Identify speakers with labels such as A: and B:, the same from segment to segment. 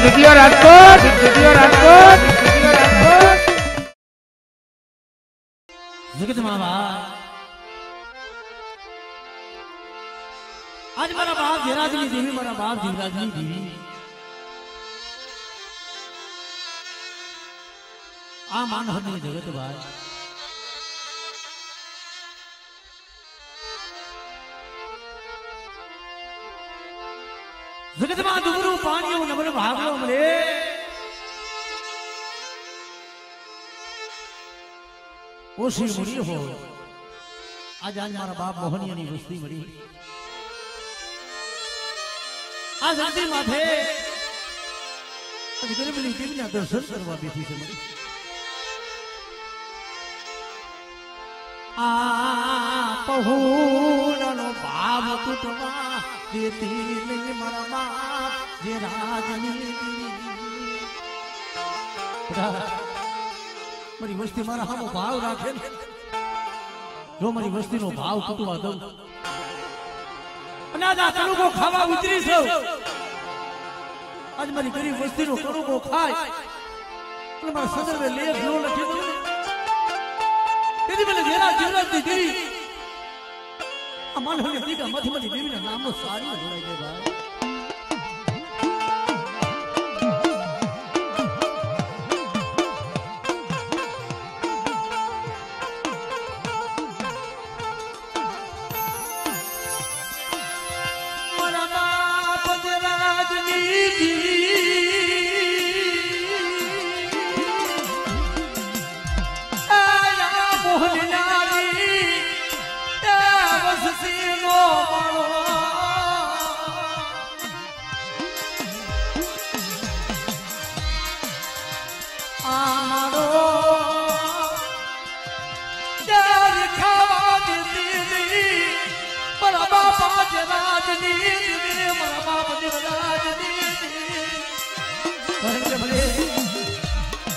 A: Video Rajkot video Rajkot video Rajkot
B: जगत मामा आज मारा बाप जयराजनी देवी मारा बाप जीवराजनी देवी आ मानव जगत भाई जगत में दुबरू पानियों नमन भागलो मरे ओशी मुड़ी हो आज आज मारा बाप मोहनिया नी वस्ती मरी आज अंतिम माथे आज गरीबनी देवी ना दर्शन करवा बेठी से मरी आ पहुनो भाव टूटवा देती नहीं मारा बाप जे राजनी मारी वस्ती मारा हम भाव राखे जो मारी वस्ती नो भाव टूटवा दो अनाजा करू को खावा उतरी सो आज मारी गरीब वस्ती नो करू को खाय અને મારા સદર મે લેખ નો લખી દો તેદી મને જેરા જીવરાજ ની દેવી આ માનવની દીકા મધુમતી દેવીના નામનો સારી જોડાઈ ગઈ ભાઈ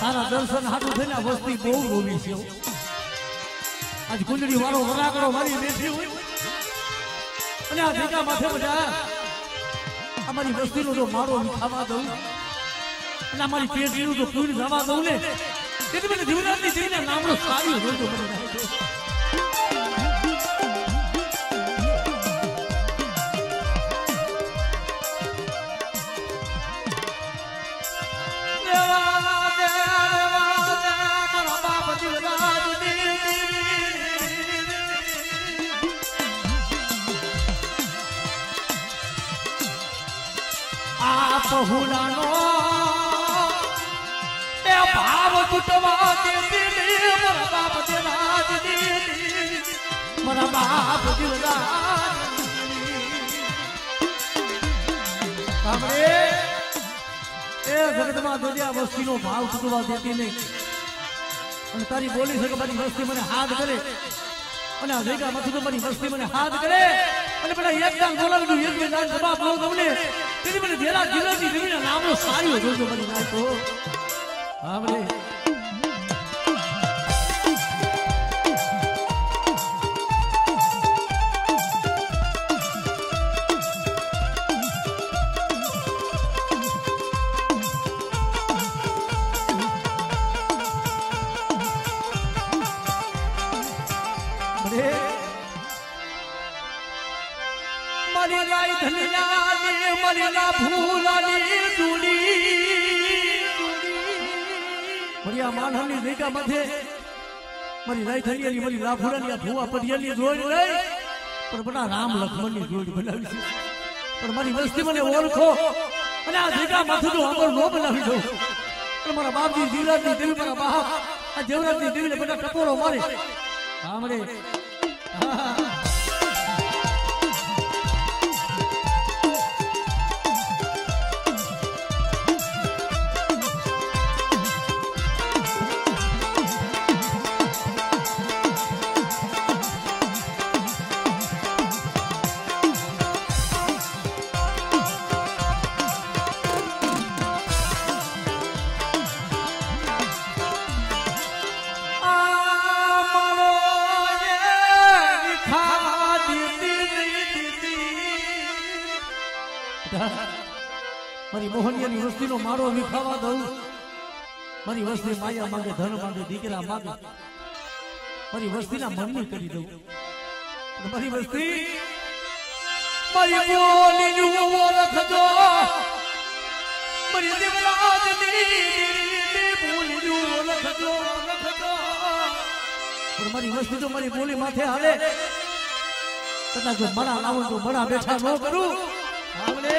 B: तारा दर्शन हाथू थे वस्ती बहु रोवी छे आज कुंडली वालो वराकड़ो मारी बेठी हुई અને આ ભેગા માથે બધા અમારી વસ્તીનો જો મારો ખાવા દઉં અને અમારી પેટનું જો પૂરી જવા દઉં ને તેથી મને જીવરાજની દેવીના નામનો સારી જોજો મને बहुलानो ए भाव टूटवा देती मेरा बाप देवराज देती मेरा बाप देवराज हमरे ए जगत में दुनिया वस्ती नो भाव टूटवा देती नहीं અને તારી બોલી છે કે મારી વસ્તી મને હાથ કરે અને આ જગ્યા માંથી તો મારી વસ્તી મને હાથ કરે અને પેલા એક દાન બોલાવજો એક દાન જવાબ આવ તમને તેની મને જેરા જીવરાજની દેવીના નામનો સારી જોજો મને નાખો હામરે मरिया धनिया ने मरिया भूलानी दूली मरिया मानवनी देगा मधे मरी राई धनियाली मरी लाभुरानी भूवा परियाली जोड़ी रही पर बड़ा राम लक्ष्मण ની જોડી બનાવી છે પણ મારી વસ્તી મને ઓળખો અને આ દેગા માથું અમર નો બનાવી દો અને મારા બાપજી જીવરાજની દેવી મારા બાપ આ દેવરાજની દેવીને બધા ટકોરો મારે સાંભળે
C: खा
B: મોહનિયાની વસ્તીનો માળો વિખાવા દઉં મારી વસ્તી માયા માંગે ધન માંગે દીકરા માંગે મારી વસ્તીના મનની કરી દઉં મારી વસ્તી મારી બોલી ઓળખજો મારી દેવરાજની બોલી ઓળખજો પણ મારી વસ્તી તો મારી બોલી માથે હાલે તથા જો મણા લાવું તો મણા બેઠા ન કરું આવલે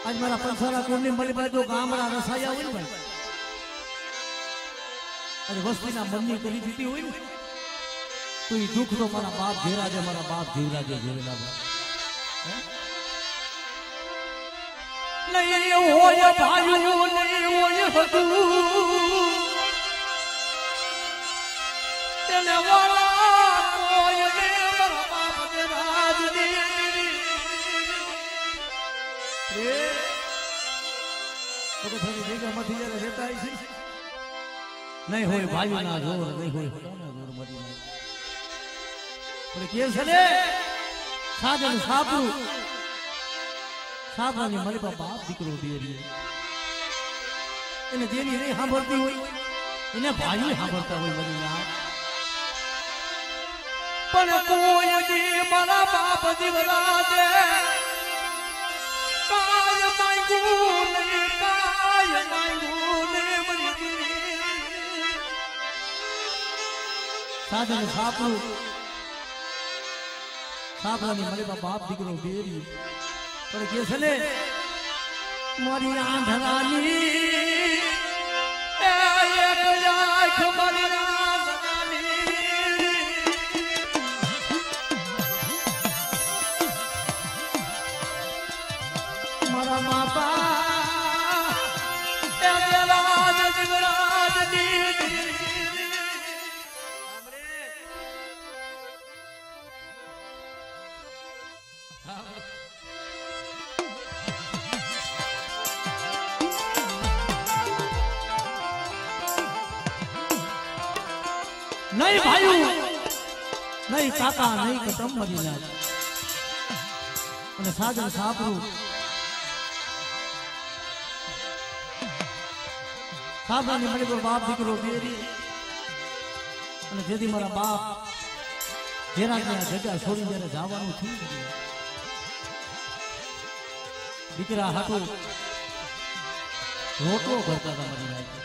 B: आज मारा पंसारा कोणी मળી ભાઈ જો ગામડા રસાયા હોય ને ભાઈ અને વસ્તીના મનની કરી દીધી હોય ને તો એ દુઃખ તો મારા બાપ જીવરાજે જીવેલા નહીં હોય ભાઈઓ નહીં હોય હતું તેને વાળા કોઈ ને મારા બાપ જીવરાજની नहीं हो भाई ना जोर नहीं हो जोर मरी नहीं के છે ને સાધન સાપુ સાધવાની મળી બાપ દીકરો દેરી એને દેરી નહીં સાંભળતી હોય એને ભાઈ સાંભળતા હોય મરી ના પણ કોઈ દી મારા બાપ જીવરાજે કાય માંગું ને મરી સાધન સાપુ સાપરાની મળી બાપ દીકરો બેરી પણ કે છે ને મારી આંધળાની એક આંખ મારી આંધળાની મારા બાપા नहीं भाई नहीं काका नहीं कदम मरी ना અને સાજન સાપરું સાબરાની મળી પર બાપ દીકરો બેરી અને જેથી મારા બાપ જેના ત્યાં જગ્યા છોડી જ્યારે જવાનું થયું દીકરા હાટું રોટલો કરતા હતા મરી જાય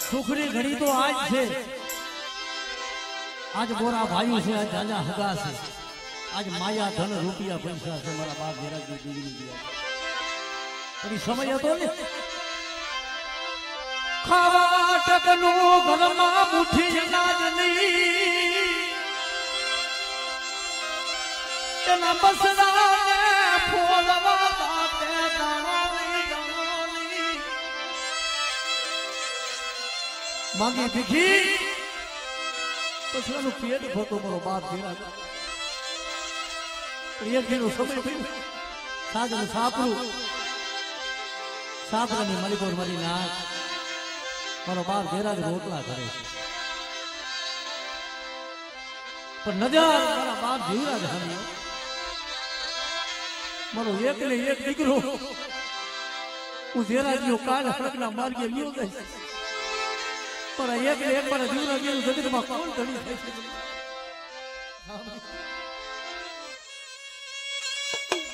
B: सुखरी घड़ी तो आज से आज बोरा भाई से आज जाजा हगा से आज माया धन रुपया पैसा से मारा बाप मेरा डिग्री दिया पर समय હતો ને ખાવા ટકનું ઘરમાં મુઠ્ઠી અનાજની તેના બસરાને ફોલવા બાપે દાણાની मांगी भीखी પછી પેટ ભરતો મારો બાપ જીરા એક દિનો સમય થયો સાજન સાપરાની મલિકોર મરી નાખ મારો બાપ જેરા રોટલા કરે પણ નજર મારા બાપ જીવરા જ હાલ્યો મારો એક ને એક દીકરો હું જેરા ગયો કાળ હરકના માર્ગે લ્યો જાય पर एक बार जीवन गेलू जगत में कौन धनी थाय छे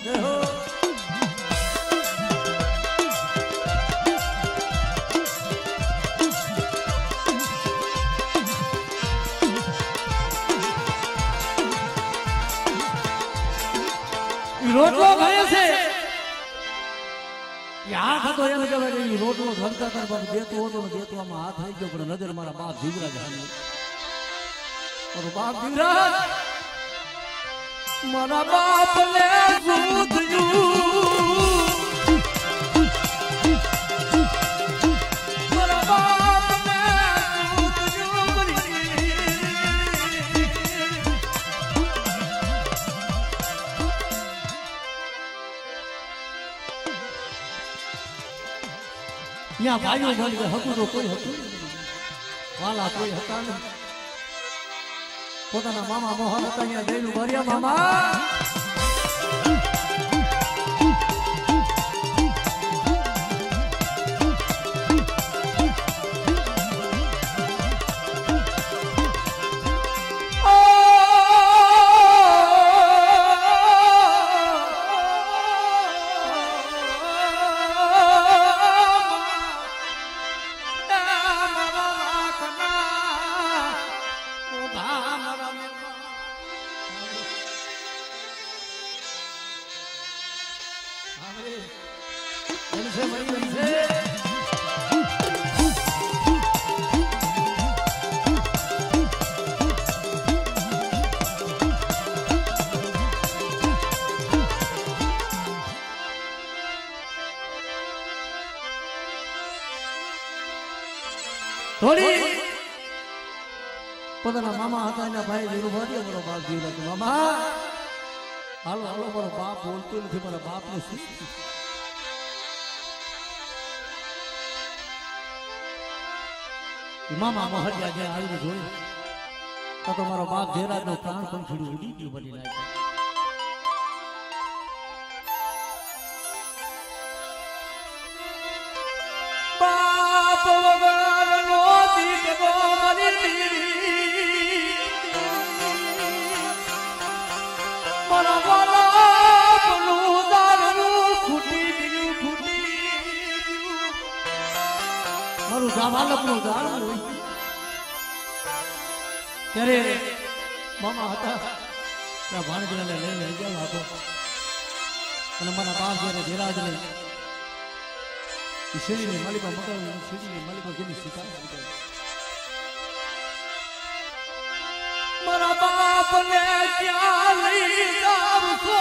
B: जय हो રોટલો ખાય છે હાથ હતો એમ કહેવાય કે રોટલો ધરતા હતા પણ દેતો હતો ને દેતવામાં હાથ આવી ગયો પણ નજર મારા બાપ જીવરાજ હાલી મારો બાપ જીવરાજ મારા બાપ ને यहाँ भाइयों बन गए હતું તો કોઈ હતું વાલા કોઈ હતા નહીં પોતાના મામા મોહન હતા અહીંયા જઈને ભર્યા મામા થોડી પોતાના મામા હતા એના ભાઈ જીરું ભર્યો મારો બાપ જીવરાજ મામા હાલો હાલો મારો બાપ બોલતો નથી મારા બાપ ને શું મામા મહરિયા જે આવીને જોયું તો મારો બાપ જીવરાજ નો પ્રાણ પંખીડું ઉડી ગયું બની નાખ્યું બાપ વગરનો દીકરો મરી મારા બાપનું દારૂ ખૂટી ગયું મારું ગાવાલકનું દારૂ ત્યારે મામા હતા ત્યાં ભાણજીને લઈને ગયો હતો અને મારા બાપ જ્યારે ધીરાજને શેરીની માલિકા મકાન શેરીની માલિકા જેની શિકાયત મારા બાપને ક્યાં લઈ જાવ છો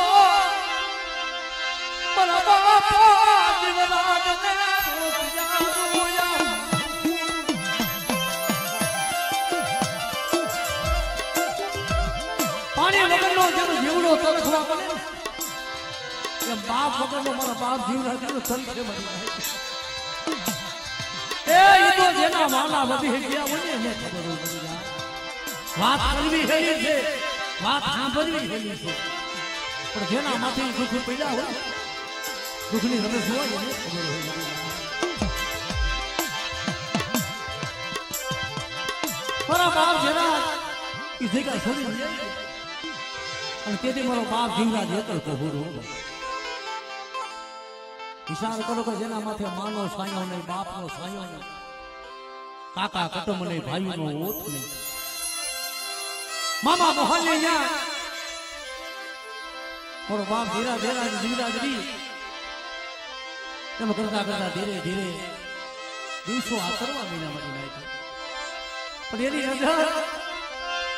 B: મારા બાપા જીવરાજને પાણી વગરનો જેમ જીવડો તરખવા પડે ને એમ બાપ વગરનો મારા બાપ જીવરાજનો તરખે મળી જાય એ તો જેના વાલા વધી ગયા હોય ને ખબર પડી વાત કરવી હેલી છે વાત સાંભળવી હેલી છે પણ જેના માથે દુઃખ પડ્યા હોય દુઃખની રમેશ હોય ને ખબર હોય મારા બાપ જેના એ જગ્યા છોડી જાય અને તેથી મારો બાપ જીવરાજ એકલ કહોરો વિચાર કરો કે જેના માથે માનો સાયો નહીં બાપનો સાયો નહીં કાકા કુટુંબ નહીં ભાઈનો ઓથ નહીં મામા મોહન ને મારો બાપ ધીરા ધીરા જીવરાજરી તેમ કરતા કરતા ધીરે ધીરે દિવસો આતરવા મહિનામાંથી નાખ્યા પણ એની નજર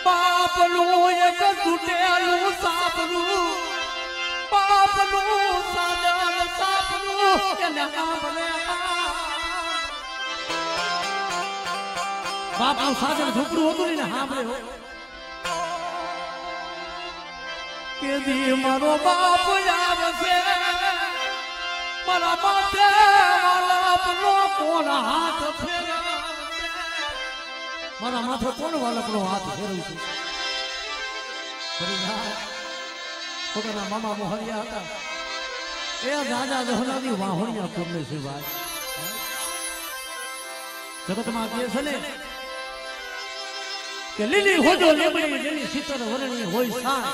B: બાપનું એક તૂટેલું સાપનું બાપનું સાજન સાપનું એને સાંભળે બાપનું સાજન ઝૂપડું હતું ને સાંભળે કે દી મારો બાપ આવશે મારા માથે વાલપનો કોણ હાથ ફેરવે મારા માથે કોણ વાલપનો હાથ ફેરવશે પોતાના મામા મોહરિયા હતા એ દાદા દહનાની વાહોણિયા કોને છે ભાઈ જગતમાં કહે છે ને કે લીલી હોજો લેબડી જેની શીતળ વરણી હોય સાય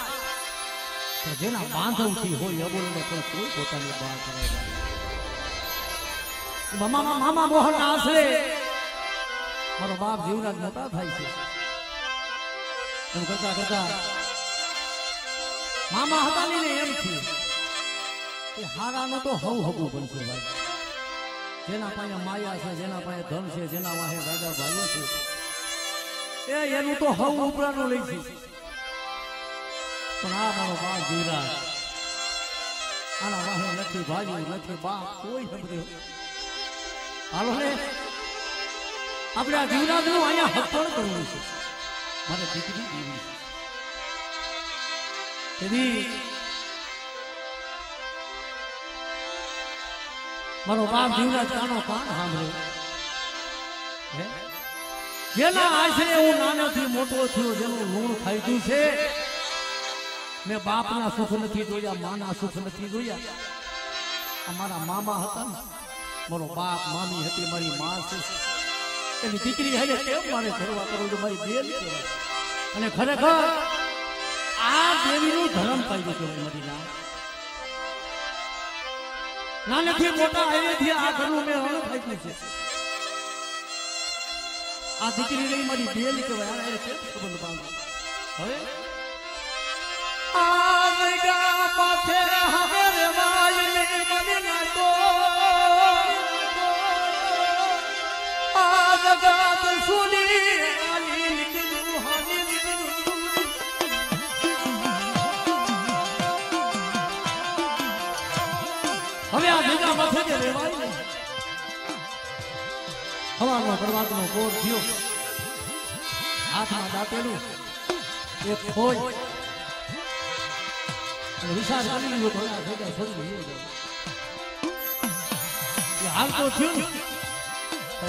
B: તો જેના બાંધવથી હોય અબોલને પણ કોઈ પોતાની બહાર કરે મામા મોહન આશરે મારો બાપ જીવરાજ નતા થાય છે એમ કરતા કરતા મામા હતા ને એમ થયું એ હારાનું તો હવું બનશે ભાઈ. જેના પાસે માયા છે, જેના પાસે ધન છે, જેના વાહે રાજા ભાઈઓ છે, એનું તો હવું ઉપરાનું લઈ છે. પણ આ મારો બાપ જીવરાજ, આના વાહે નથી ભાઈઓ, નથી બાપ, કોઈ નથી. હાલો ને આપણે આ જીવરાજનું અહીંયા હપ્પણ કરવું છે. મારે દીકરી જીવી તેથી મારો બાપ જીવરાજ કાનો કાન સાંભળ્યો. જેના આશરે હું નાનેથી મોટો થયો, જેનું લૂણ ખાઈતું છે, મેં બાપના સુખ નથી જોયા, માના સુખ નથી જોયા. અમારા મામા હતા ને, મારો બાપ મામી હતી, મારી માં છે, એની દીકરી હારે કેમ મારે કરવા કરવું, મારી બેન કહેવાય. અને ખરેખર આ દેવીનું ધર્મ પાડ્યું કહેવાય. મારી નાનેથી મોટા અહીંથી આ ઘરનું મેં હણ ખાઈ છે. આ દીકરી રહી મારી બેન કહેવાય. આ કેમ સંબંધ બાંધો હવે હવે આ ભેગા માથે કે રેવાય નહીં. હવાનો પ્રવાદનો કોર થયો, હાથમાં દાંતેલું એક ખોજ અને વિચાર કરી લીધો, થોડા ભેગા છોડી દીધો. હાલ તો થયું ને,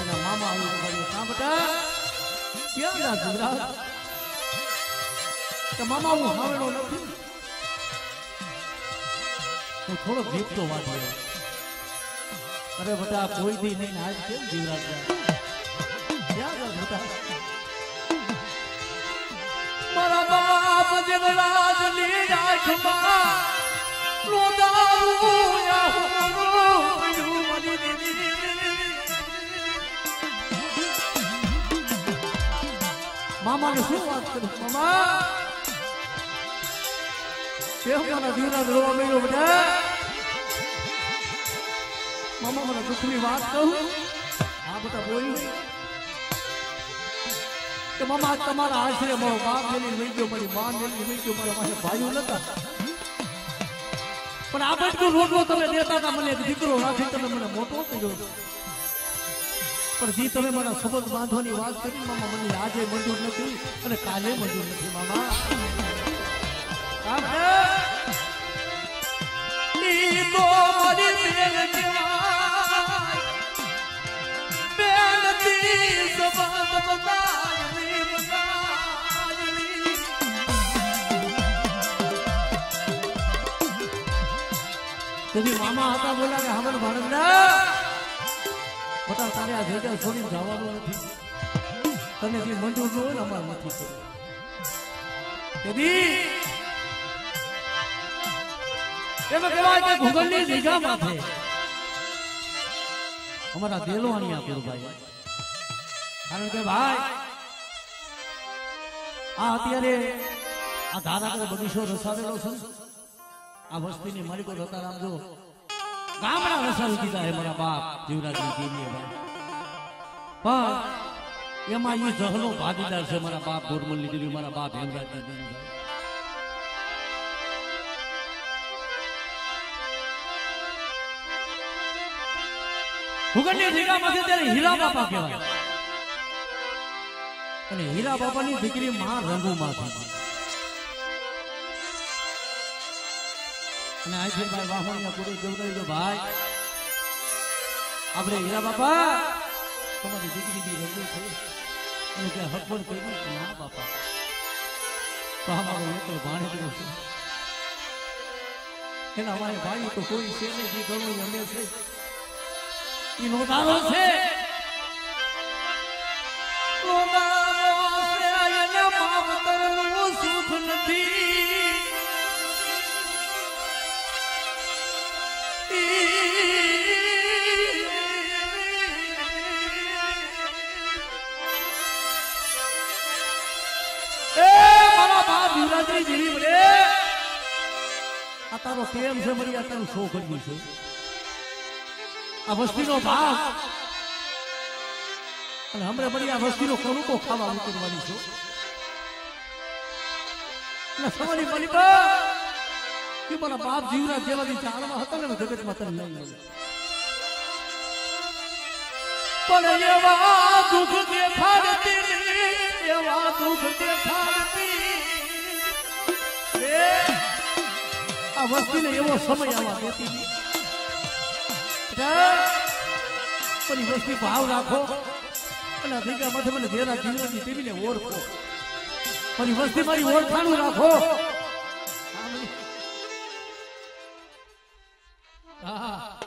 B: એના મામા આવ્યું, કાં બેટા ક્યાં ના ગુજરાત? કે મામા હું હાવેલો નથી, હું થોડો ભીપતો વાંચ્યો. અરે બેટા કોઈ દી નહીં, આજ કેમ જીવરાજ ક્યાં ગયા બેટા? મારા બાપ જીવરાજ ની રાખમાં મામા ને શું વાત કરું? મામા કેમ મારા જીવરાજ રોવા મળ્યો બેટા? મામા મને દુઃખની વાત કહું. હા બેટા બોલ્યું કે મામા તમારા આશરે મારો બાપ મેલી લઈ ગયો, મારી માં મેલી લઈ ગયો, મારા પાસે ભાઈઓ નતા, પણ આ બધું રોટલો તમે દેતા હતા, મને એક દીકરો રાખી તમે મને મોટો કર્યો. પણ જે તમે મારા સંબંધ બાંધવાની વાત કરી મામા, મને આજે મંજૂર નથી અને કાલે મંજૂર નથી. મામા મામા હતા બોલા કે હમણાં ભાણંદા બતા તારે આ ભેગા છોડીને જવાનું નથી, તને જે મંજૂર ન હોય ને અમારે નથી કરવું. એમાં કહેવાય કે ભૂગોળની જગ્યા માથે અમારા દેલવાણી આપ્યું ભાઈ. કારણ કે ભાઈ આ અત્યારે આ ધારા બગીચો રસાવેલો છે, આ વસ્તીની માલિકો હતા આમ જો ગામડા રસાવી દીધા હે મારા બાપ જીવરાજની દેવીએ ભાઈ. પણ એમાં એ જહલો ભાગીદાર છે મારા બાપ બોરમલની દેવી, મારા બાપ હેમરાજની દેવી. ભૂગોળની જગ્યામાંથી ત્યારે હીરા બાપા કહેવાય, અને હીરા બાપાની દીકરી માં રંગુમાંથી. અને આઈ ભાઈ વાહણિયા પૂરી દેવરાઈ દો ભાઈ, આપણે હીરા બાપા તમારી દીકરી બી રંગુ છે એનું કે હક પણ કર્યું છે. ના બાપા તો અમારો એકલો ભાણેજરો છે, એના અમારે ભાઈ તો કોઈ છે નહીં, જે ઘણું અમે છે એ નોંધારો છે. સુખ નથી મારા બાપ યુવરાજની જેવી બને આ તારો કેમ છે મરી આ તારું શો કર્યું છે આ વસ્તીનો ભાગ અને હમણાં મરી આ વસ્તીનો કણુકો ખાવા ઉતરવાની છો એટલે સવારી મળી કે મારા બાપ જીવના જેવા ચાલવા હતા ને જગતમાં તને લઈ આવ્યો પણ એવા દુઃખ દેખાડતી એવા દુઃખ દેખાડતી આ વસ્તીને એવો સમય આવવા દેતી પણ વસ્તી ભાવ રાખો અને ભેગા માથે મને જેના જીવનની ટીવીને ઓળખો પણ વસ્તી મારી ઓળખાણું રાખો હા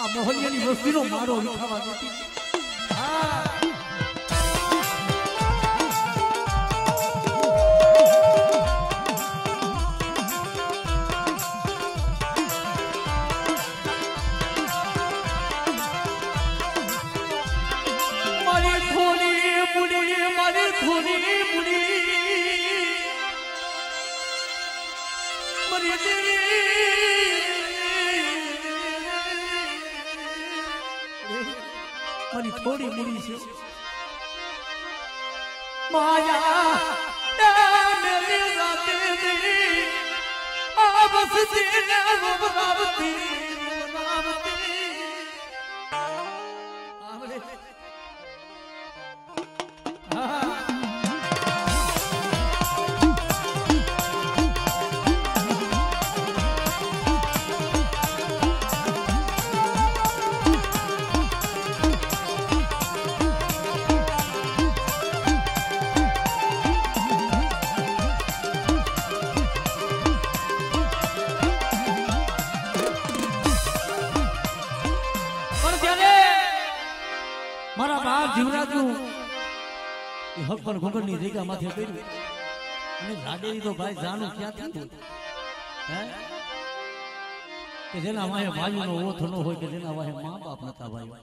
B: આ મોહનિયાની વસ્તીનો મારો વિખાવા દેતી મારી થોડી બુડી મારી થોડી બુડી મારી મારી થોડી મૂડી છે માયા મેરી રાતે દી આ બસતી ને બનાવતી આમરે મારા બાપ જીવરાજનું એ હક પર ઘૂંઘરની જગ્યા માથે કર્યું અને જાડેરી તો ભાઈ જાનું ક્યાં થયું હે કે જેના વાહે ભાઈનો ઓથ ન હોય કે જેના વાહે મા બાપ નતા ભાઈ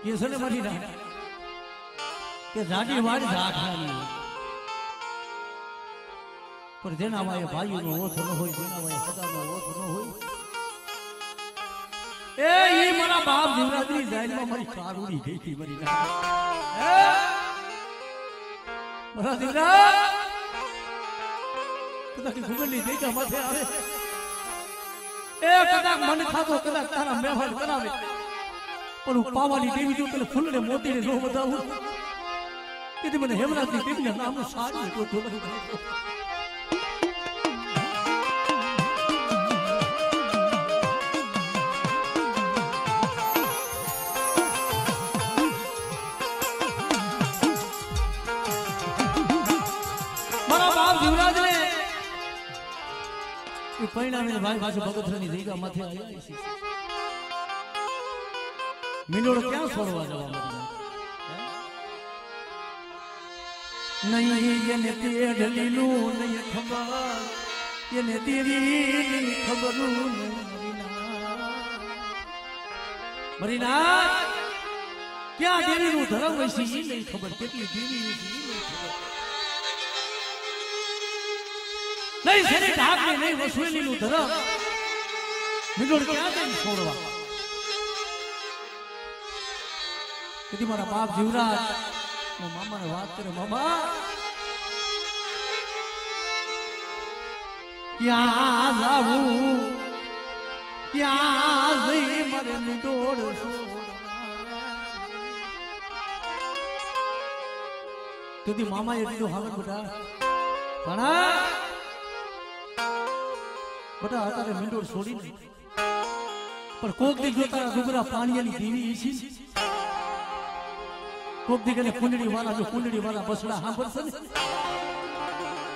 B: કે છે ને મારી ના કે જાડી વાળી જાઠાની પણ જેના વાય ભાઈનો ઓથ ન હોય જેના વાય સદાનો ઓથ ન હોય એ ઈ મારા બાપ જીવરાજની જાનમાં મારી કારુડી ગઈ હતી મારી ના મારા જીવરાજ કદાચ ગુગલની જગ્યા માથે આવે એ કદાચ મન ખાતો કદાચ તારા મેવાડ કરાવે પણ હું પાવાની દેવી જો પેલે ફૂલને મોતીને ન બતાવું તેથી મને હેમરાજની દેવીના નામનું સારું ગોઠવો પરિણામે ભાઈ પાછું ભગતરાની જગ્યા માથે આવ્યા છે મિનોડ ક્યાં છોડવા જવા નહીં એને તેડ લીલું નહીં ખબર એને તેરી ખબર મરીના ક્યાં દેવીનું ધર્મ હોય છે એ નહીં ખબર કેટલી દેવી હોય છે એ નહીં ખબર નહીં શરીર ઢાકને નહીં વસવેલીનું ધરમ મિનોડ ક્યાં જઈને છોડવા તેથી મારા બાપ જીવરાજ મામાને વાત કરે મામા ક્યાં જાવું ક્યાં જઈ મારે મિનોડ તેથી મામાએ કીધું હાલ બેટા ભણા બટા અત્યારે મિંડોળ છોડી પણ કોક દી જો તારા ડુગરા પાણીની દેવી છે કોક દી કને કુંડળી વાળા બસડા સાંભળશે ને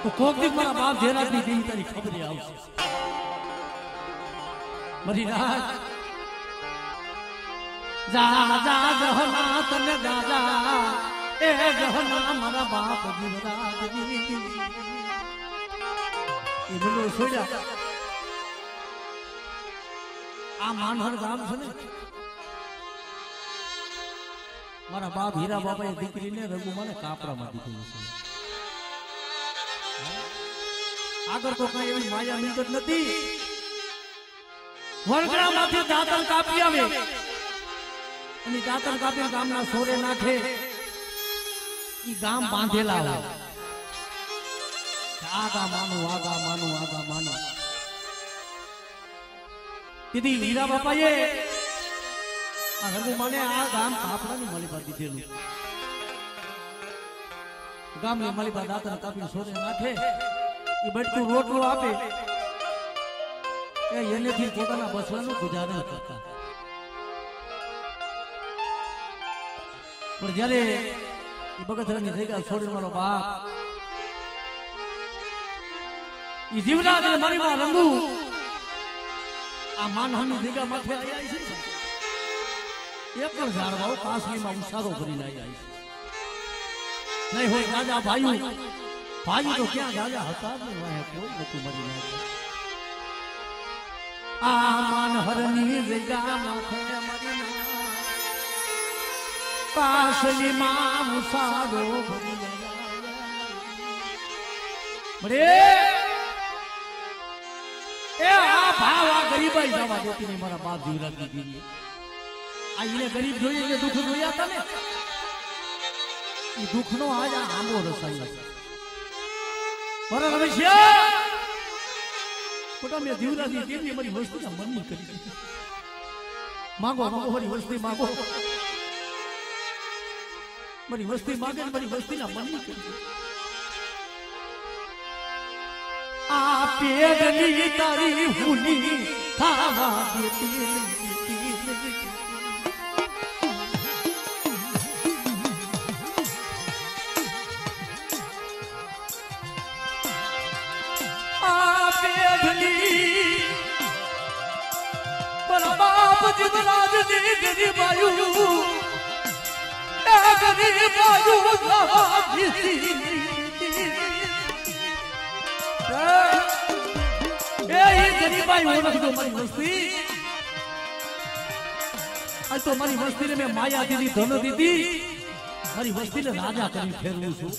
B: તો કોક દી મારા બાપ જેરાજની દેવી તારી ખબર આવશે મારી રાત જા જા જહના તને દાદા એ જહના મારા બાપ જીવરાજની એ બોલો સોજા આ માનહર ગામ છે ને મારા બાપ હીરા બાપાએ દીકરીને રઘુમાને કાપરામાં દીધું છે આગળ તો કઈ એવી માયા મિલકત નથી વરગડામાંથી દાંતણ કાપી આવે અને દાંતણ કાપીને ગામના સોરે નાખે ઈ ગામ બાંધેલા હોય આગા માનું દીદી હીરા બાપાએ આ રઘુમાને આ ગામ કાપરાની માલિકા દીધેલું ગામની માલિકા દાંતણ કાપીને સોરે નાખે એ બટકું રોટલો આપે એનેથી પોતાના બસવાનું ગુજારણ કરતા પણ જયારે એ બગતરાની જગ્યા છોડીને મારો બાપ એ જીવરાજ મારી માં રંગુ આ માનહાની જગ્યા માથે આવ્યા છે એક પણ ઝાડવાઓ કાસલીમાં ઉસારો કરીને આવ્યા છે નહીં હોય રાજા ભાઈ તો ક્યાં રાજા હતા કોઈ નતું મરી નાખ્યું આ માનહરની જગ્યા માથે મરી કાસલીમાં ઉસારો ભરી મળે એ આ ભાવ આ ગરીબાઈ જવા દેતી નહીં મારા બાપ જીવરાજની દીકરી આ એને ગરીબ જોઈએ કે દુઃખ જોયા હતા ને એ દુઃખનો આજ આ આંબો રસાયો છે બરાબર છે ખોટા મેં જીવરાજની દીકરી મારી વસ્તુના મનની કરી દીધી માંગો મારી વસ્તી માંગો મારી વસ્તી માંગે મારી વસ્તીના મનની કરી દીધી આ પેડની તારી હુની ખાવા દેતી આ પેડની મારા બાપ જીવરાજની ગરીબાયુ એ ગરીબાયુ ખાવા દેતી મારી વસ્તી આજ તો મારી વસ્તીને મેં માયા દીધી ધન દીધી મારી વસ્તીને રાજા કરી ફેરવું છું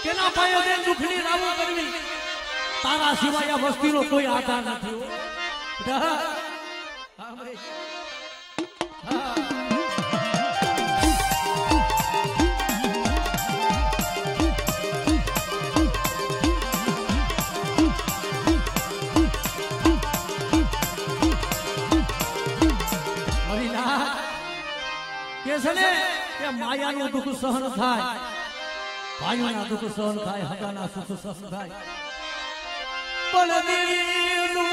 B: કેના પાયે દે દુખની રાવો કરવી તારા સિવાય વસ્તીનો કોઈ આધાર નથી માયાનું દુઃખ સહન થાય ભાઈઓના દુઃખ સહન થાય હગાના સુખ સહન થાય બલદેવીનું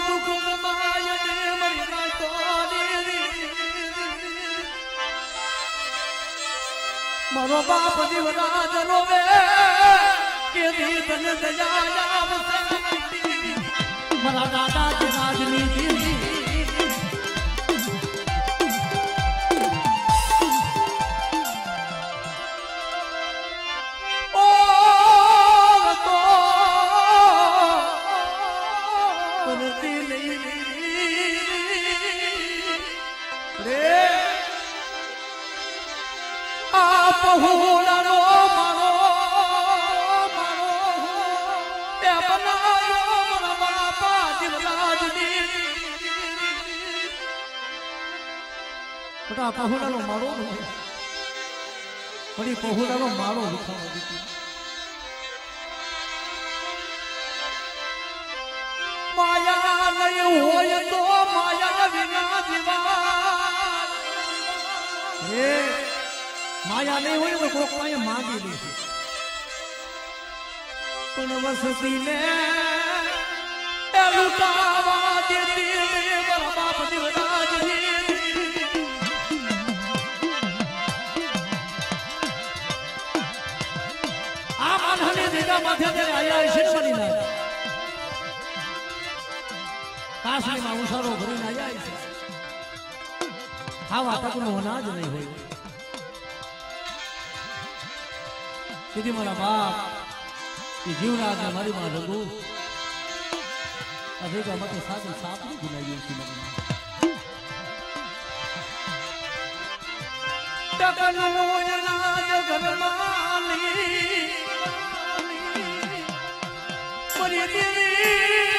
B: દુઃખ માયને મરી નાખતો મારો બાપ જીવરાજ રોવે કે તને દયા આવશે મારા દાદા જીવરાજની દીદી બટા પહોળાનો માળો વળી પહોળાનો માળો વિખાવા દીધી માયા નહીં હોય તો માયા વિના જીવા હે માયા નહીં હોય તો કોક પાસે માંગી લેશે પણ વસતી ને લૂટાવા દેતી મારા બાપ દેવરાજની આ માનહની દીદા માથે ત્યારે આયા છે બની ના કાશીમાં ઉસારો ભરીને આયા છે ખાવા તકનો અનાજ નહીં હોય તેથી મારા બાપ એ જીવરાજ ને મારી માં રઘુ આ ભેગા માટે સાદું સાપનું ગુનાઈ છે ટકનો અનાજ ઘરમાની મરી દેવી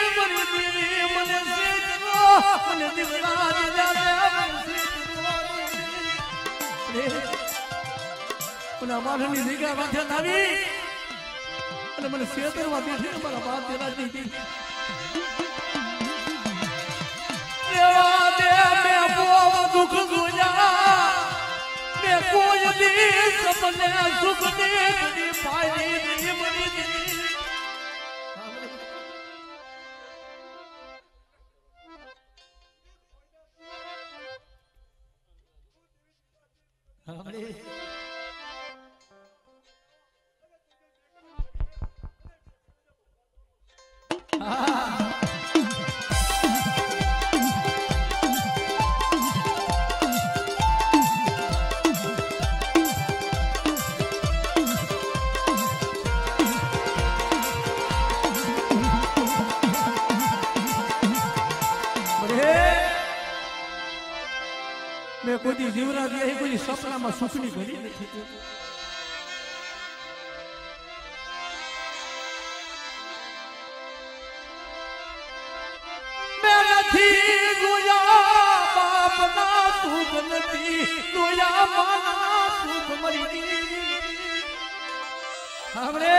B: મને સેજો મને દીવરાજ જાને મને મારની દીકરા માથે લાવી અને મને સેતરમાં બેઠી મારા બાપ દેરાજની દેવા દે મે બહુ દુઃખ જોયા મે કોઈ દી સપને સુખ દે ની પાઈ ની મરી દી हमरे मैं कोई जीवराज यही कोई सपना में सुखनी घड़ी नहीं मैं नहीं जोया बाप ना सुख नहीं जोया माना सुख मरी हमरे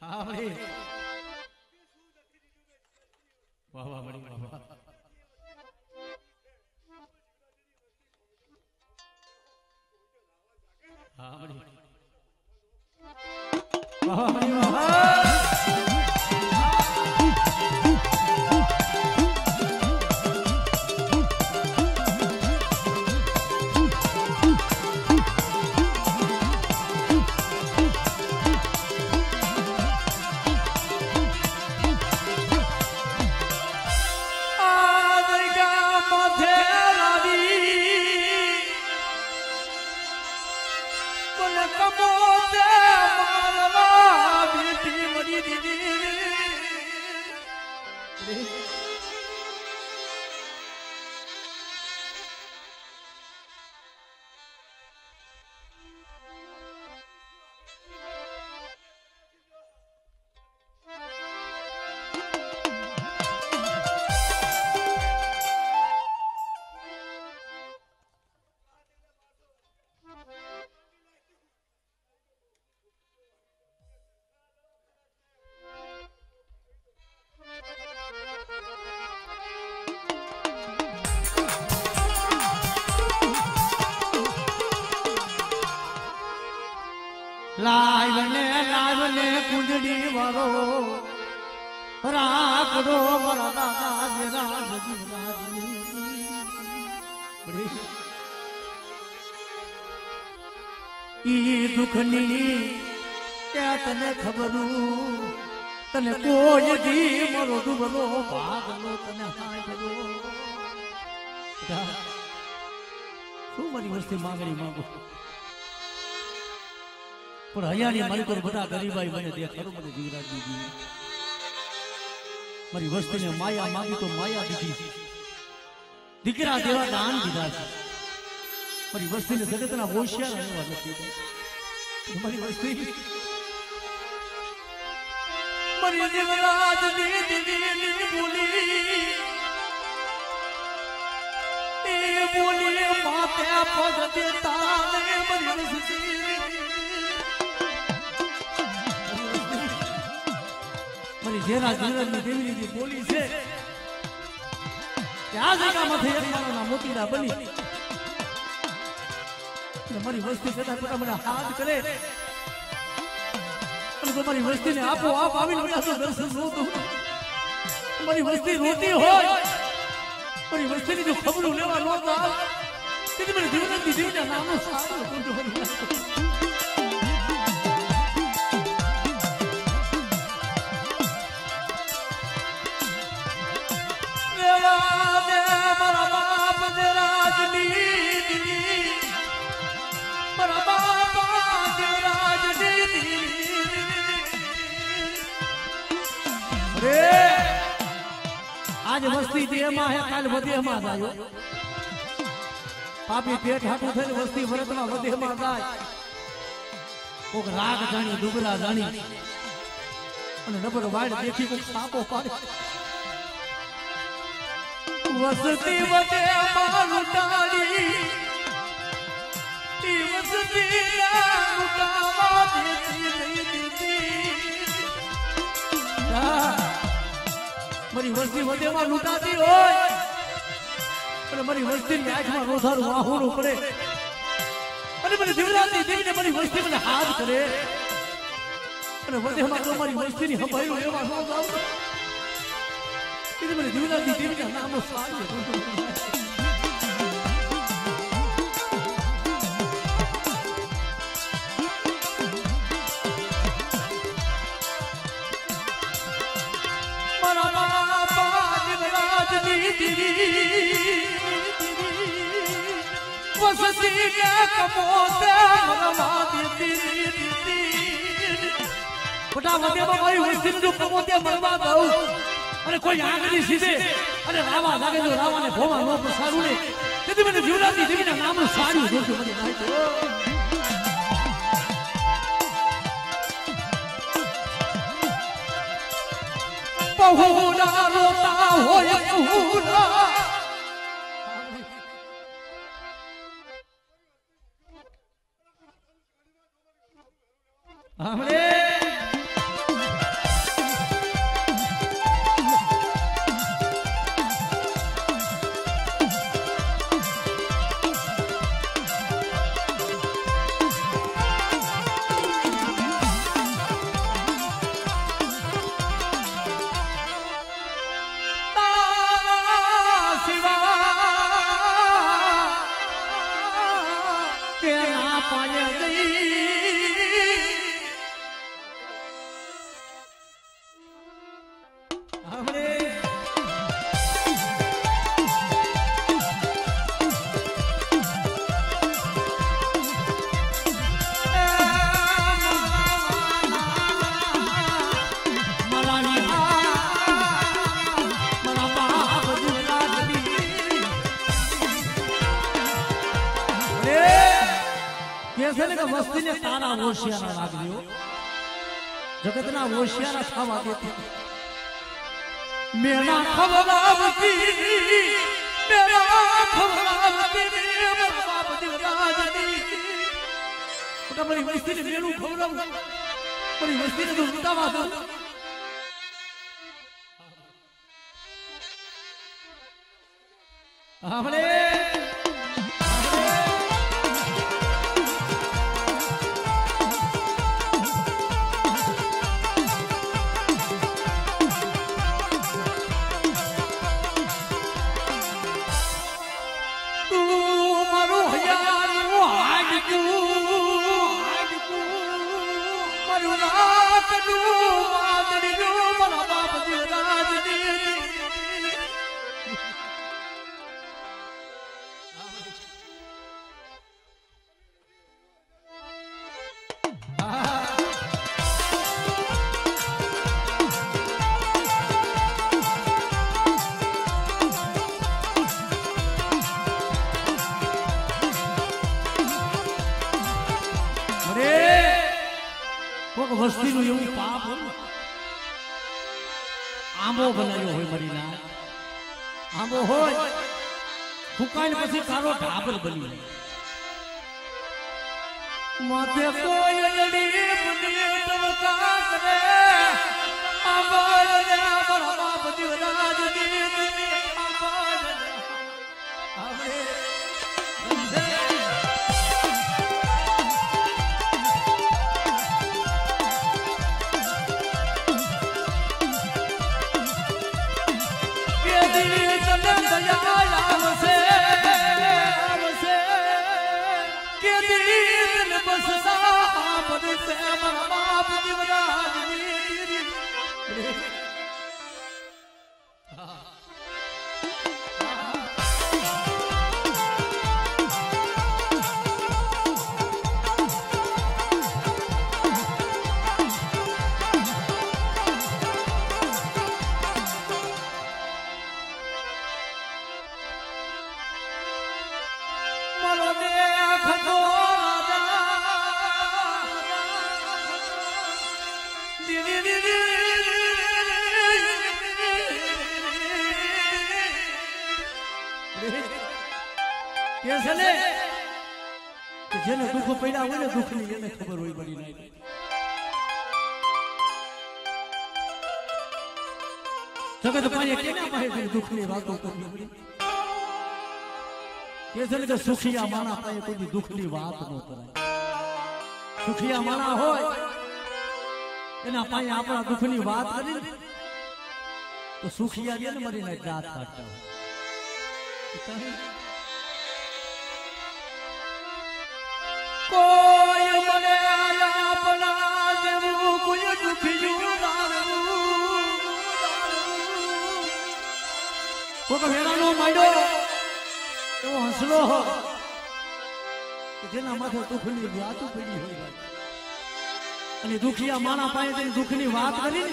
B: हमरे वाह वाह मरी वाह લાવને કુંડડી વાળો રાખડો મારા દાદા દેરાજ ઈ દુઃખની ત્યાં તને ખબરું તને કોઈ દી મારો દુબરો ભાગલો તને હાંભળો શું મારી વસ્તી માંગણી માંગો પણ હૈયાની મારી પર બધા ગરીબાઈ મને દે ખરું મને જીવરાજ દીધી મારી વસ્તીને માયા માંગી તો માયા દીધી દીકરા દેવા દાન દીધા છે મારી વસ્તીને જગતના હોશિયાર રહેવા નથી મારી વસ્તી મારી જીવરાજ દીદી બોલી બોલી માતે પગ દેતા ને મારી વસ્તી મારી જેરા જીવનની દેવીની બોલી છે આ જગ્યામાંથી એક મારાના મોતીડા બની મારી વસ્તી છતાં પિતા મને હાથ કરે અને તમારી વસ્તીને આપો આપ આવીને બધા દર્શન જોતું મારી વસ્તી રોતી હોય મારી વસ્તીની જો ખબરું લેવા નો જાવ તેથી મને જીવનની દેવીના નામનો સારું आज वस्ती देहમાં હે કાલ વધેમાં જાય પાપી પેટ હાટું થઈને વસ્તી ભરતમાં વધેમાં જાય કોક રાગ જાણી દુબરા જાણી અને નબર વાડ દેખી કોક સાપો પાડે વસ્તી વધેમાં લૂંટાડી તી વસ્તી લૂંટાવા દેતી નહીં દેતી મારી વસ્તી વધેમાં લૂંટાતી હોય અને મારી વસ્તીની આંખમાં રોસારું વાહુરું પડે અને મને દેવરાજની દેવીને મારી વસ્તી મને હાથ કરે અને વધેમાં તો મારી વસ્તીની હંભાયું એવા ન જાવ એટલે મને દેવરાજની દેવીના નામો સારું वसती कमोते मरमा देती बटा वदेમાં મારી વસ્તી જો કમોતે મરવા દઉં અને કોઈ આગળી સીધે અને રાવા લાગે તો રાવાને ભોવા નો પ્રસારું ને તેથી મને જીવરાજની દેવીના નામનું સારું જોજો મને માહિતી બહુના રોતા હોય બહુના हमरे वस्ती ने तारा होशियारा लाग दियो जगतना होशियारा खावा देती मेरा खबरावती मेरा खबरावती मेरा बाप देवराजनी उठा बड़ी वस्ती ने मेनू खबराव बड़ी वस्ती ने तो उठावा दो हमने वस्ती नु એવું પાપ હોય આંબો બનાવ્યો હોય મરીના આંબો હોય ફૂકાઈને પછી કાળો ઢાબર બની માથે કોઈ અડી બુની તવકા કરે આબાર ને અમારા બાપ દીવરાજ ની આબાર હવે જેને દુઃખ પડ્યા હોય ને દુઃખ ની એને ખબર હોય બની નહીં જગત પાસે કેના પાસે દુઃખ ની વાતો કરવી કે છે કે સુખિયા માણા પાસે કોઈ દુઃખ ની વાત ન કરાય સુખિયા માણા હોય એના પાસે આપણા દુઃખ ની વાત કરી તો સુખિયા ને મરીને દાંત કાઢતા હોય કોઈ મને આપણા જેવું કોઈ દુખિયું દારું કોક વેરાનો માંડ્યો એવો હસલો જેના માથે દુઃખની વાત પડી હોય અને દુખિયા માણા પાસે તેની દુઃખની વાત કરી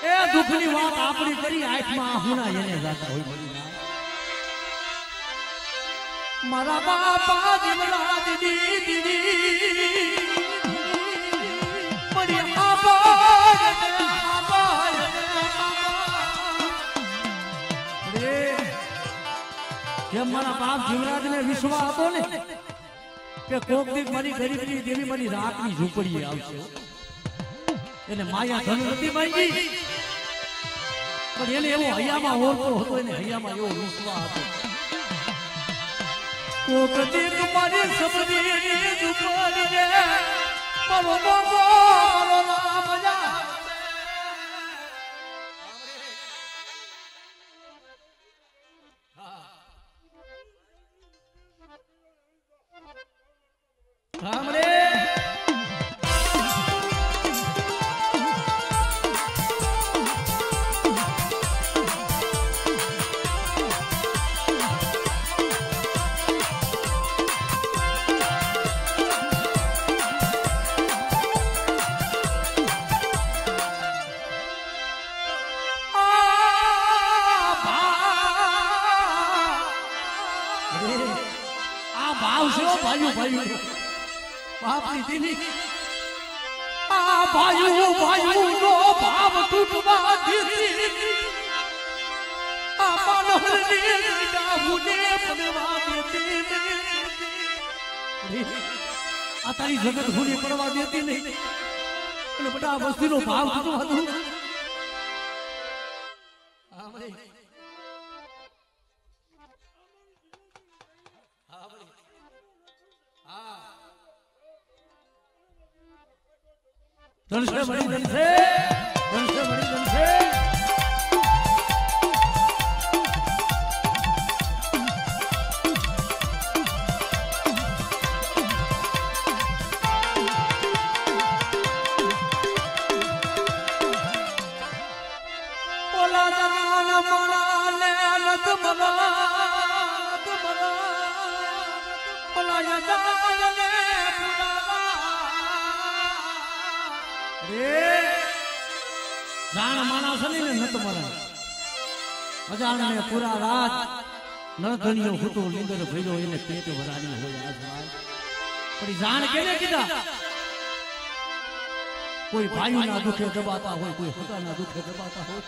B: એ દુઃખની વાત આપણી કરી આંખમાં આહુણા એને જાતા હોય મળી મારા બાપા જીવરાજ દીદી મરી જેમ મારા બાપ જીવરાજ ને વિશ્વાસ હતો ને કે કોક દી મારી ગરીબની દેવી મારી રાતની ઝૂંપડી આવશે એને માયા ધન નથી માંગી પણ એને એવો હૈયામાં ઓળખો હતો એને હૈયામાં એવો વિશ્વાસ હતો કોક દી તમારી સબરી ઝૂંપડી ને મારો બાબો મારો રામ જા રામ રે બાપની દીદી આ ભાઈઓ નો ભાવ તૂટવા દીધી આ માનવની ડાબુને પડવા દેતી આ તારી જગત ભૂલી પડવા દેતી નહીં અને બધા વસ્તીનો ભાવ તૂટવા દઉં ધનસે મળી ધનસે ધનસે મળી ધનસે બોલા જના મના ને નત મના બોલા જના ને જાણ માણસ ને નત મરણ અજાણ ને પૂરા રાત નરધણીઓ હુતો લીંદર ભર્યો એને પેટ ભરાણી હોય આજમાં પણ જાણ કેને કીધા કોઈ ભાઈના દુખે દબાતા હોય કોઈ હગાના દુખે દબાતા હોય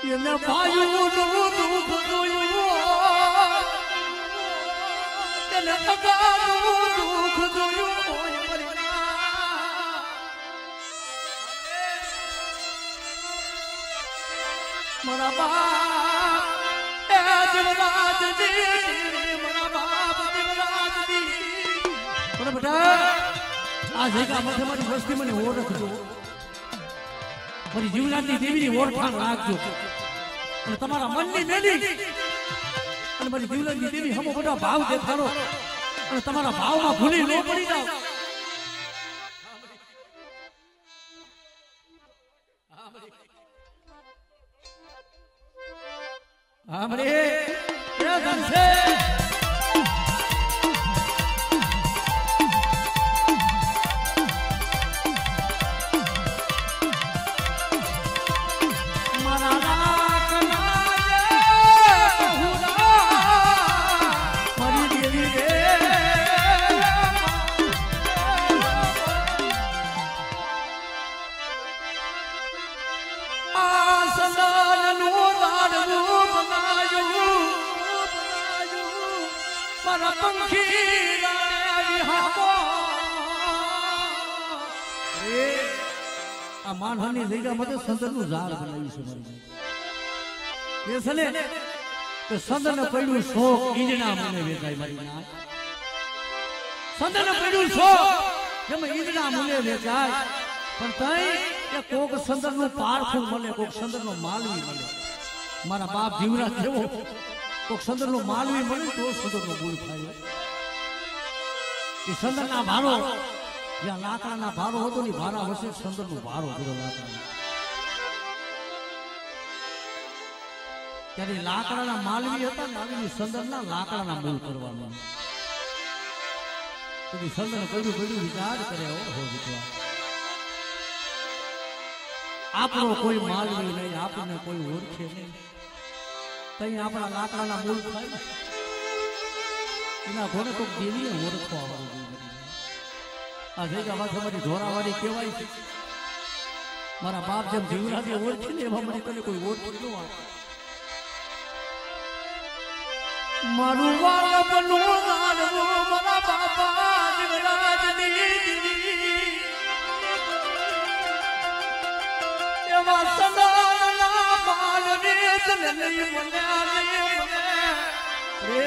B: એને ભાયું દુઃખ જોયું એને તગાનું દુઃખ જોયું મારા બાપ એ જીવરાજજી મારા બાપ જીવરાજજી પણ બેટા આ જગ્યા મધ્ય મારી વસ્તી મને ઓળખજો મારી જીવરાજની દેવીની ઓળખાણ રાખજો અને તમારા મનની મેલી અને મારી જીવરાજની દેવી હમો બધા ભાવ દેખાડો અને તમારા ભાવમાં ભૂલી ન પડી જાઓ हमरे ये धन से માનહાની જગ્યા માટે સંદનનું ઝાડ બનાવ્યું છે મારી એ છે ને કે સંદન પડ્યું શોખ ઈજના મને વેચાય મારી ના સંદન પડ્યું શોખ એમ ઈજના મને વેચાય પણ તઈ કે કોક સંદનનું પારખું મળે કોક સંદનનો માલવી મળે મારા બાપ જીવરા જેવો કોક સંદનનો માલવી મળે તો સંદનનો ગુણ થાય એ સંદનના ભારો જ્યાં લાકડાના ભારો હતો ને ભારા વચ્ચે સંદનનો ભારો હતો લાકડાનો ત્યારે લાકડાના માલવી હતા ને આવી સંદનના લાકડાના મૂળ કરવાનું તેથી સંદન પડ્યું વિચાર કરે હો વિચાર આપણો કોઈ માલવી નહીં આપણને કોઈ ઓળખે નહીં તઈ આપણા લાકડાના મૂળ થાય એના ઘોડે તો દેવીને ઓળખવા આવવાનું આ જગ્યા તમારી ધોરાવાળી કહેવાય છે મારા બાપ જેમ જીવરાજે ઓળખી ને એમાં મને તને કોઈ ઓળખી ન આવે મારું વાળબનું લાડવું મારા બાપા જીવરાજની દીદી એવા સદાના બાળને તને નહીં મળ્યા રે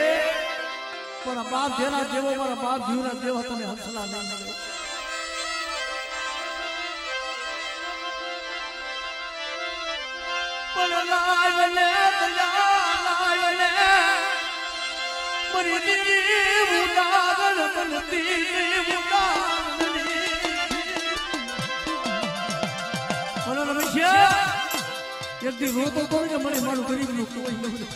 B: મારા બાપ જેના જેવો મારા બાપ જીવરાજ જેવો તને હંસલા નહીં મળે લાયને લાયને મરી દીવી ઉડાગલ બનતી ઉડાગલી બોલો રમેશિયા એક દી રોતો તો કે મને મારું ગરીબનું કોઈ નથી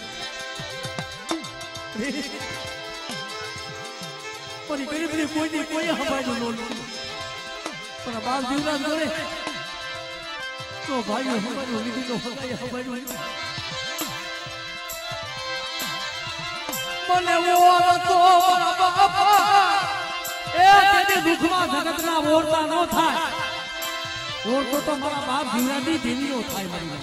B: મારી ગરીબની કોઈની કોઈ હબાયું નો પણ બાપ જીવરાજ કરે તો ભાઈઓ હમારું લીધું તો હમારું મને ઓળખો મારા બાપા એ તેની દુઃખમાં જગતના ઓળતા ન થાય ઓળખો તો મારા બાપ જીવરાજની દેવીઓ થાય મારી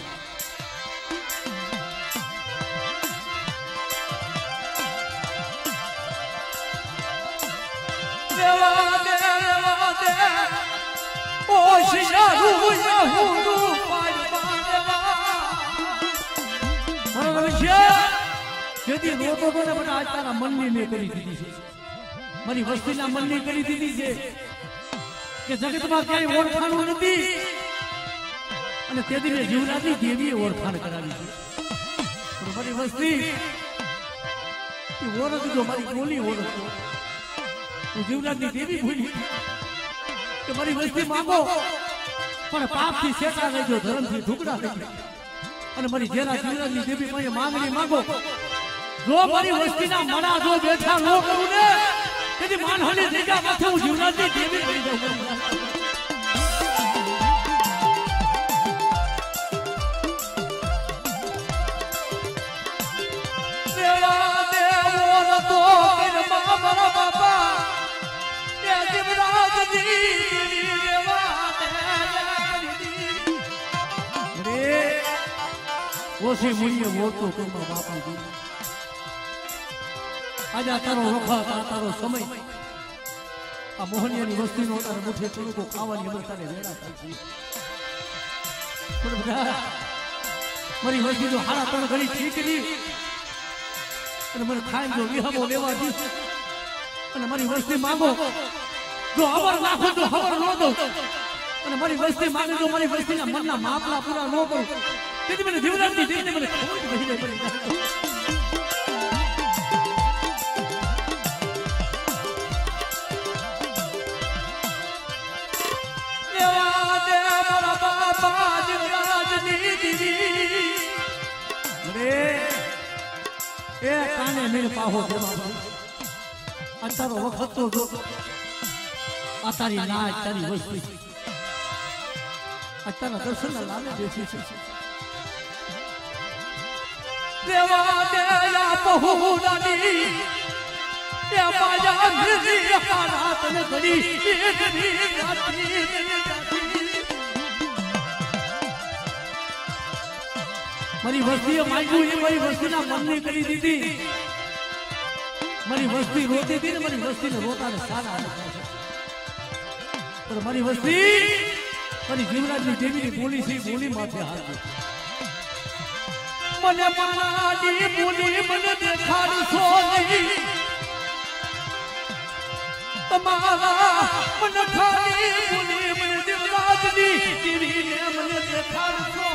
B: દેવા દે ઓ શિયારું યાહુરું જેથી રોતો તો ને બધા આજ તારા મનની મેં કરી દીધી છે મારી વસ્તીના મનની કરી દીધી છે કે જગતમાં ક્યાંય ઓળખાણું નથી અને તેથી મેં જીવરાજની દેવીએ ઓળખાણ કરાવી છે પણ મારી વસ્તી ઓળખજો મારી બોલી ઓળખજો હું જીવરાજની દેવી ભૂલી કે મારી વસ્તી માંગો પણ પાપથી શેટા લેજો ધર્મથી ઢુકડા લેજો અને મારી જેરા જીવરાજની દેવી પાસે માંગણી માંગો જો મારી વસ્તીના મના જો બેઠા ન કરું ને તેથી માનહાની જગ્યા માથે હું જીવરાજની દેવી બની જાઉં દેવા દેવો રતો કિરમા મારા બાપા એ જીવરાજની દેવા રે ઓ ઓછી મૂલ્ય મોટું કરવા બાપુ દીધું આજે આ તારો વખત આ તારો સમય આ મોહનિયાની વસ્તીનો તારે મુઠે ચૂકો ખાવાની અંદર તારે વેળા થાય છે પણ બધા મારી વસ્તી જો હારા ત્રણ ઘડી ઠીક નહીં અને મને ખાઈ જો વિહમો લેવા દી અને મારી વસ્તી માંગો જો હવર નાખો તો હવર ન દો અને મારી વસ્તી માંગે તો મારી વસ્તીના મનના માપલા પૂરા ન કરું તેથી મને જીવરાજની દેવીને મને ખોટ વહીને પડી એ કાને મેં પાહો દેવા અત્યારો વખત તો જો આ તારી નાચ તારી વસ્તી અત્યારના દર્શન લાવે બેઠી છે દેવા દેયા બહુરાની એ માયા નિર્જી રાત ને ઘડી એક ની રાતી મારી વસ્તીએ માંગ્યું એ મારી વસ્તીના મનની કરી દીધી મારી વસ્તી રોતી હતી ને મારી વસ્તીને રોતાને સારા પણ મારી વસ્તી મારી જીવરાજની દેવીની બોલી છે બોલી માથે હાથ મને મારી બોલી મને દેખાડશો નહીં તમારા મને ખાલી બોલી મને જીવરાજની દેવીને મને દેખાડશો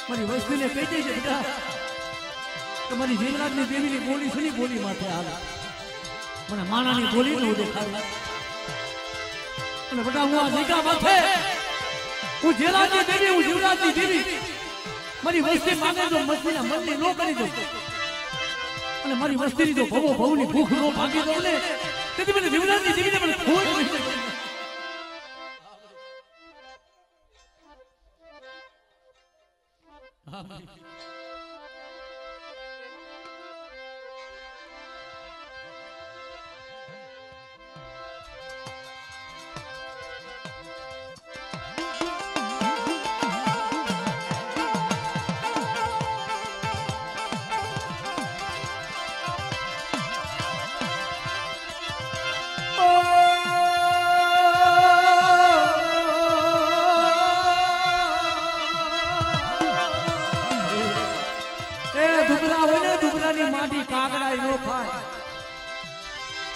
B: મારી વસ્તીને કહી દે છે બેટા તમારી જીવરાજની દેવીની બોલી છે બોલી માથે આવે મને માણાની બોલી નું દેખાય અને બેટા હું આ જગ્યા માથે હું જીવરાજની દેવી હું જીવરાજની દેવી મારી વસ્તી માંગે તો મસ્તીના મનની નો કરી દઉં અને મારી વસ્તીની જો ભવો ભવની ભૂખ નો ભાગી દઉં ને તેથી મને જીવરાજની દેવીને મને ખોટ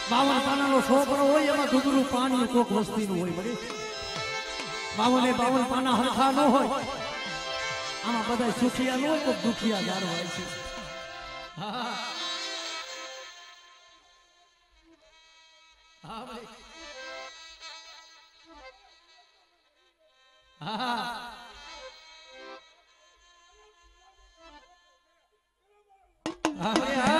B: બાવન પાનાનો છોકરો હોય એમાં દુબરું પાણી કોક વસ્તીનું હોય બધી 52 પાના હરખા ન હોય આમાં બધા સુખિયા ન હોય તો દુખિયા જાણ હોય છે હા હા ભાઈ હા હા હા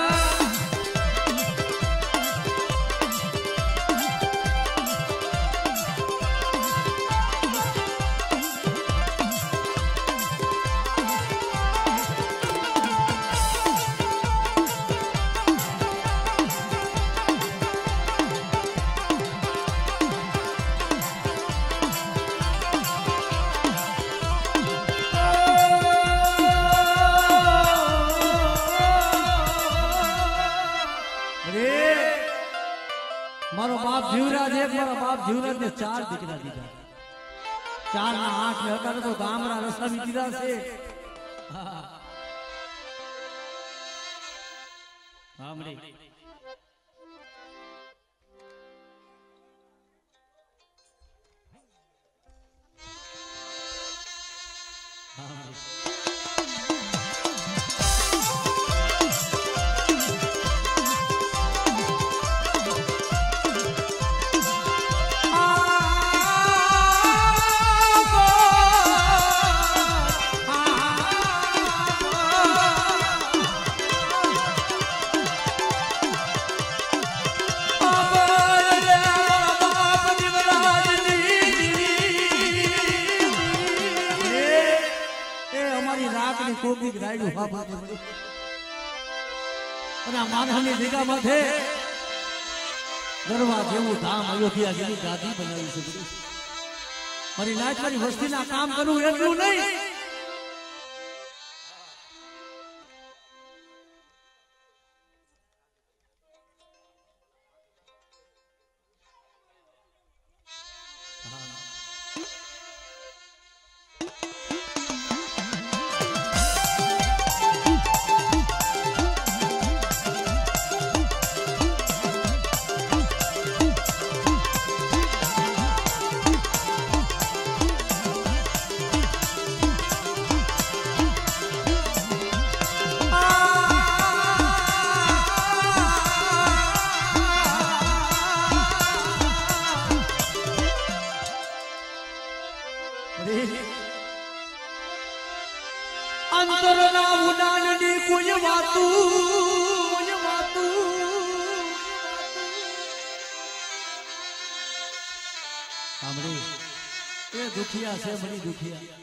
B: મારો બાપ જીવરાજ એક મારા બાપ જીવરાજ ને 4 દીકરા દીધા 4 ના 8 ને અત્યારે તો ગામડા રસાવી દીધા છે સાંભળી કોકિક રાયડું બાપા દે બડી અને માનહાની જગ્યા માથે ગરવા જેવું ધામ અયોધ્યા જેવી ગાદી બનાવી છે બડી મારી નાચ મારી વસ્તીના કામ કરવું એટલું નહીં, અંતરના ઉડાનની કોઈ વાતું સાંભળી એ દુખિયા છે મની દુખિયા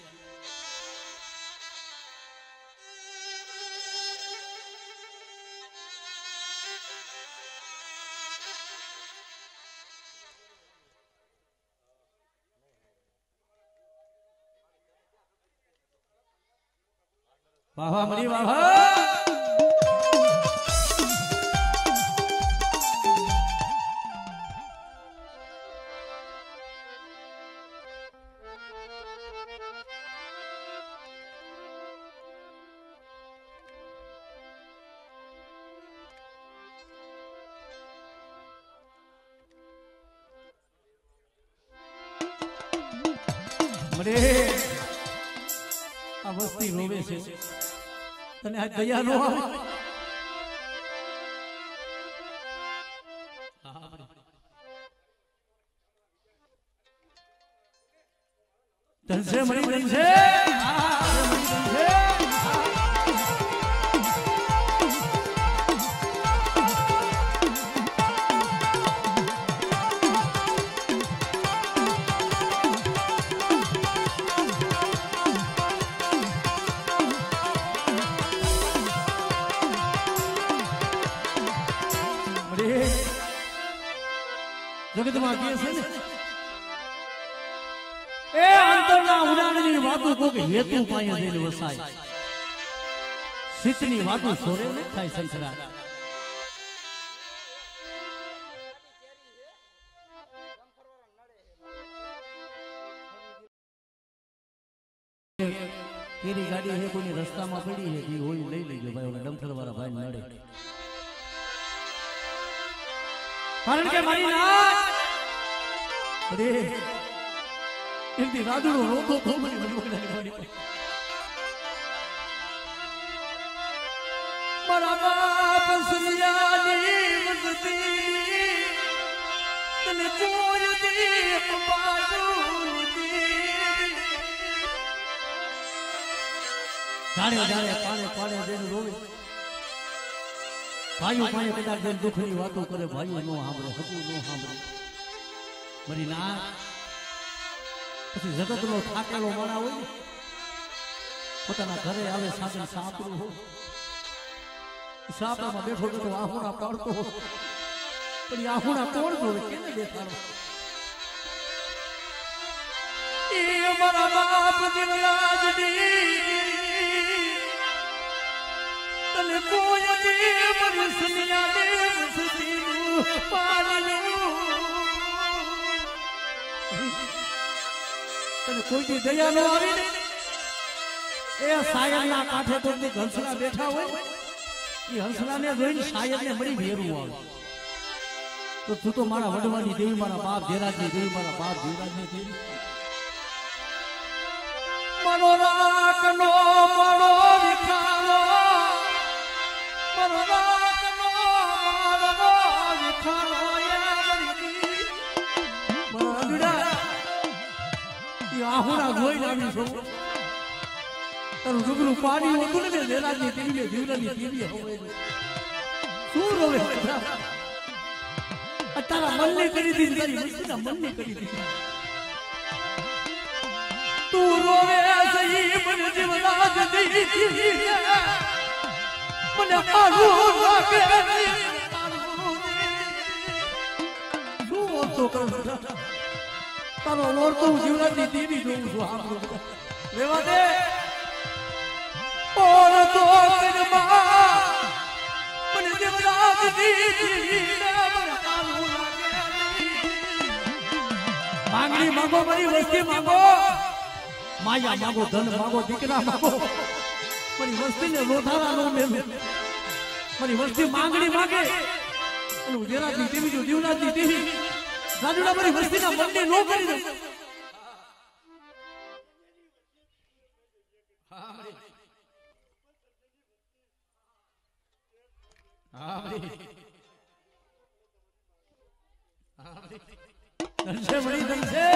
B: વાહ મરી વાહ મરે આ વસ્તી રોવે છે તને આ દયા નો આવે તનસે મરી તનસે જગતમાં કે છે ને એ અંતરના ઉડાનની વાતો કોક હેતુ પાયે જઈને વસાય, સિતની વાતો સોરે ન થાય સંખરા. કેરી ગાડી હે કોઈની રસ્તામાં પડી હે ઈ હોય લઈ લેજો ભાઈ, ઓલા ડમ્ફર વાળા ભાઈ નડે, કારણ કે મારી નાચ અરે એમની રાદુનો રોતો તો મને મારા બાપ સુનિયાની મસ્તી તને કોઈ દી પાડું જાણે જાણે પાણે પાણે દેન રોવે, ભાઈઓ પાસે કદાચ જેમ દુઃખની વાતો કરે, ભાઈઓ નો સાંભળે, હતું નો સાંભળે. મારી ના પછી જગતનો થાકેલો માણા હોય ને પોતાના ઘરે આવે સાધન સાપરું હોય, સાપરામાં બેઠો બેઠો આહુણા પાડતો હોય, પણ આહુણા કોણ જોવે, કેને દેખાડો? એ મારા બાપ દિલરાજની તને કોઈ દેવ રસનિયા દેવ સતીનું પાલનું, તને કોઈ દી દયા ન આવી ને એ સાયરના કાંઠે તો હંસલા બેઠા હોય, એ હંસલાને જોઈને સાયરને મળી ભેરું આવે, તો તું તો મારા વડવાની દેવી, મારા બાપ ધીરાજની દેવી, મારા બાપ ધીરાજની દેવી, મારો રાખનો મારો વિખાલો આહુણા જોઈને આવી છું, તારું ડુગરું પાણી હોતું ને દેરાજની ટીવીએ જીવરાની ટીવીએ શું રોવે? તારા મનને કરી દીધી, તારી વસ્તુના મનને કરી દીધી, તું રોવે સહી મને જીવરાજ દીધી, મને આલું લાગે શું તો કરું તારો લોર તો હું જીવરાજની દેવી જોઉં છું આમ રેવા દે ઓર તો કરમાં મને દેવરાજ દીધી માંગણી માંગો મારી વસ્તી માંગો માયા માંગો ધન માંગો દીકરા માંગો મારી વસ્તીને લોધારા નો મેલું મારી વસ્તી માંગણી માંગે અને ગુજરાતની દેવી જો જીવનાથની દેવી રાજુડા મારી વસ્તીના મનને નો કરી દે ધનશે મળી ધનશે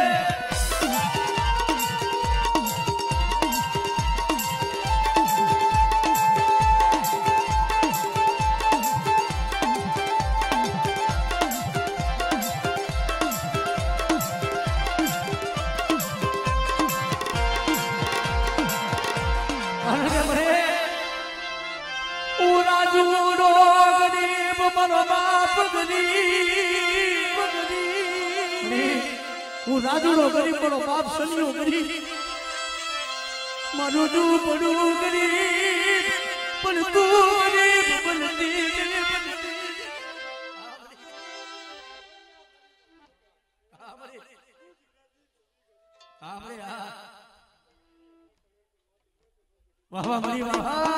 B: હું રાજુડો ગરીબ પડો બાપ સનિયો ગરીબ મારું તું પડું ગરીબ પણ તું ગરીબ બનતી વાહ વાહ મારી વાહ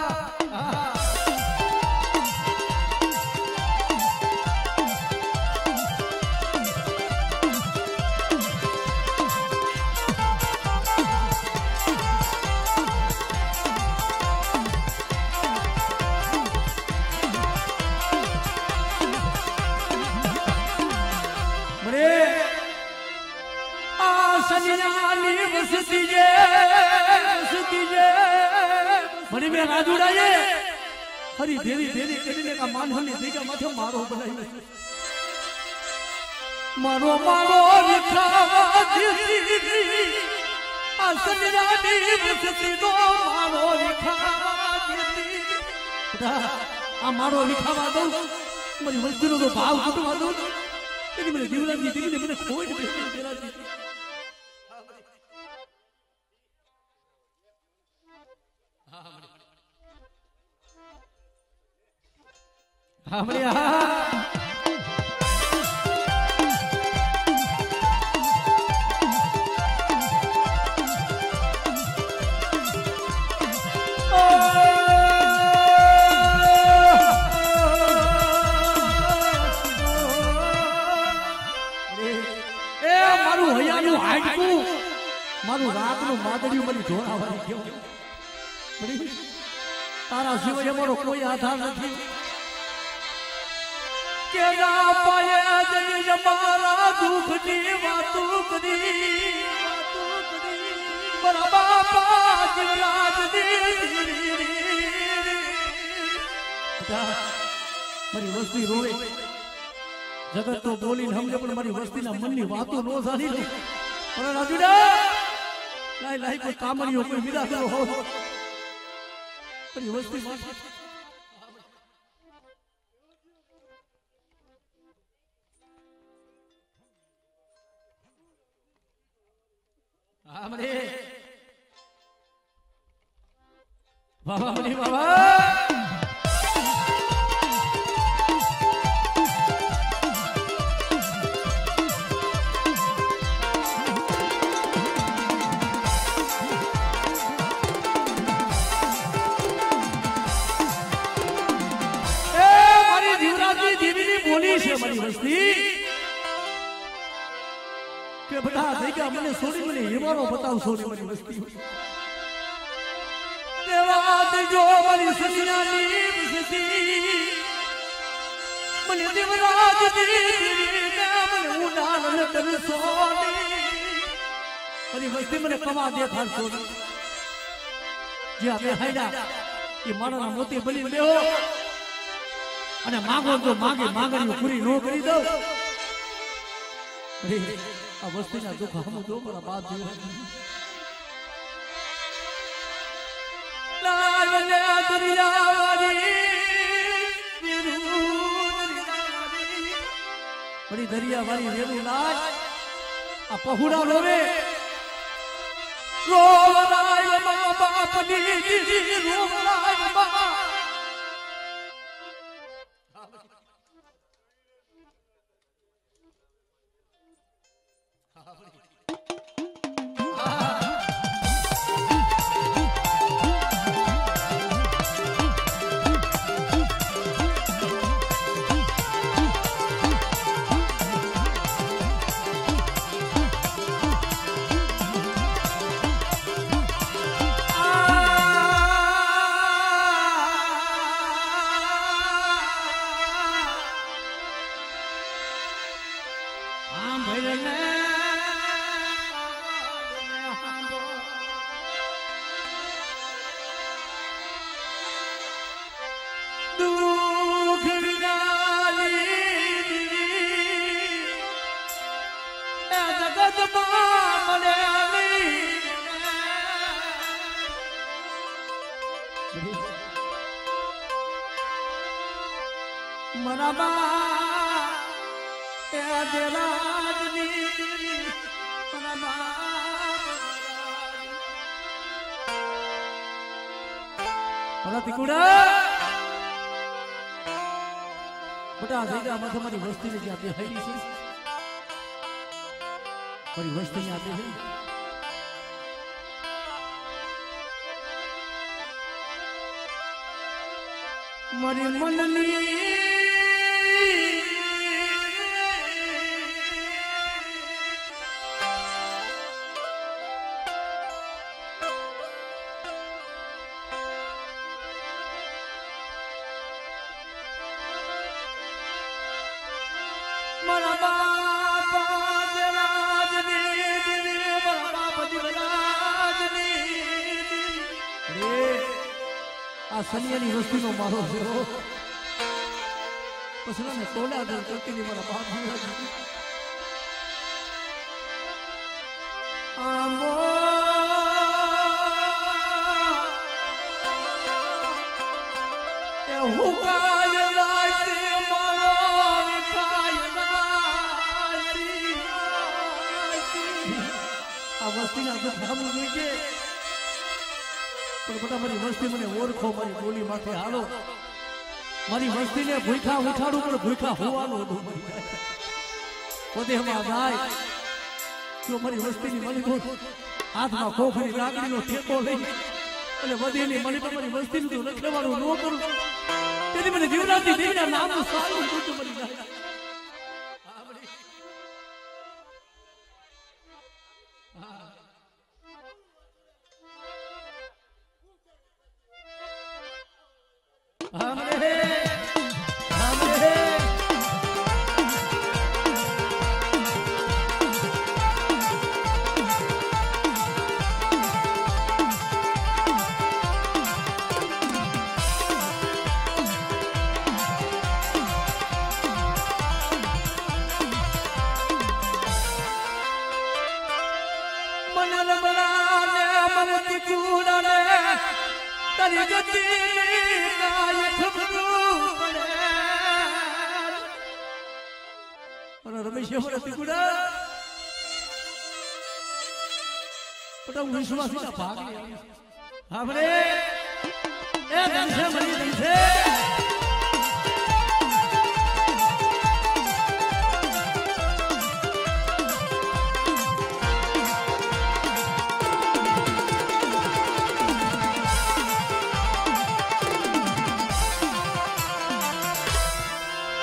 B: बड़ी में राजूड़ा ये हरी देवी देवी करने का मान होने देगा माथे मारो बनाई मारो मारो लिखावा देती आसन रानी बसती दो मारो लिखावा देती आ मारो लिखावा दो मेरी मजदूरों को भाव कुटवा दो लेकिन मेरे जीवन की देवी ने मेरे खोई तेरा हमरे मारू रात नु मादड़ी मनी ढोळावानी केव तारा सिवाय मारो कोई आधार नहीं के ना पाए जय मारा दुख दी बातू कदी बड़ा बापा जीवराज दी मारी वस्ती रोवे जगत तो बोली हमने पण मारी वस्ती ना मन नी वातो नो जानी लो पर राजुडा लाई लाई कोई कामरियो कोई विदा करो हो मारी वस्ती मां हमरे बाबा मनी बाबा के बेटा देखा मैंने सोनी मैंने हिमारो बताऊं सोनी मेरी वस्ती देवाद जो मेरी सनिया नीम सती मैंने देवराज दी मैंने उड़ान न कर सोनी मेरी वस्ती मैंने कमा दिया था सोनी जी आप हाइडा ये मारा ना मोती बलि देओ અને માંગો તો માંગે માંગણીઓ પૂરી નો કરી દો અરે આ વસ્તીના દુઃખ હમ જો મારા બાપ જીવ લાવલે દરિયાવારી બડી દરિયાવારી વેરું લાજ આ પહુડા રોવે રોવરાય મા બાપની દીદી રોવરાય મા बटा जगह में हमारी वस्ती ने जाते है हमारी वस्ती में आते हैं मरे मननी सनियानी वस्ती नो मारो छे पछला ने तोड़ा दे करती ने मारा बाप आमो ए हुकाय लाते मारो विकाय लाती आ वस्ती ना तो हम जोईजे પણ બટા મારી વસ્તી મને ઓળખો મારી બોલી માથે હાલો મારી વસ્તીને ભૂખા ઉઠાડું પણ ભૂખા હોવાનો દો પોતે હમા જાય જો મારી વસ્તીની મળી હાથમાં ખોખરી લાકડીનો ઠેકો લઈ અને વધેલી મળી પણ મારી વસ્તીનું તો લખેવાનું ન કરું તેથી મને જીવરાજની દેવીના નામનું સારું દૂધ મળી જાય વિશ્વાસના ભાગ આપણે એ ધનસે મળી ધનસે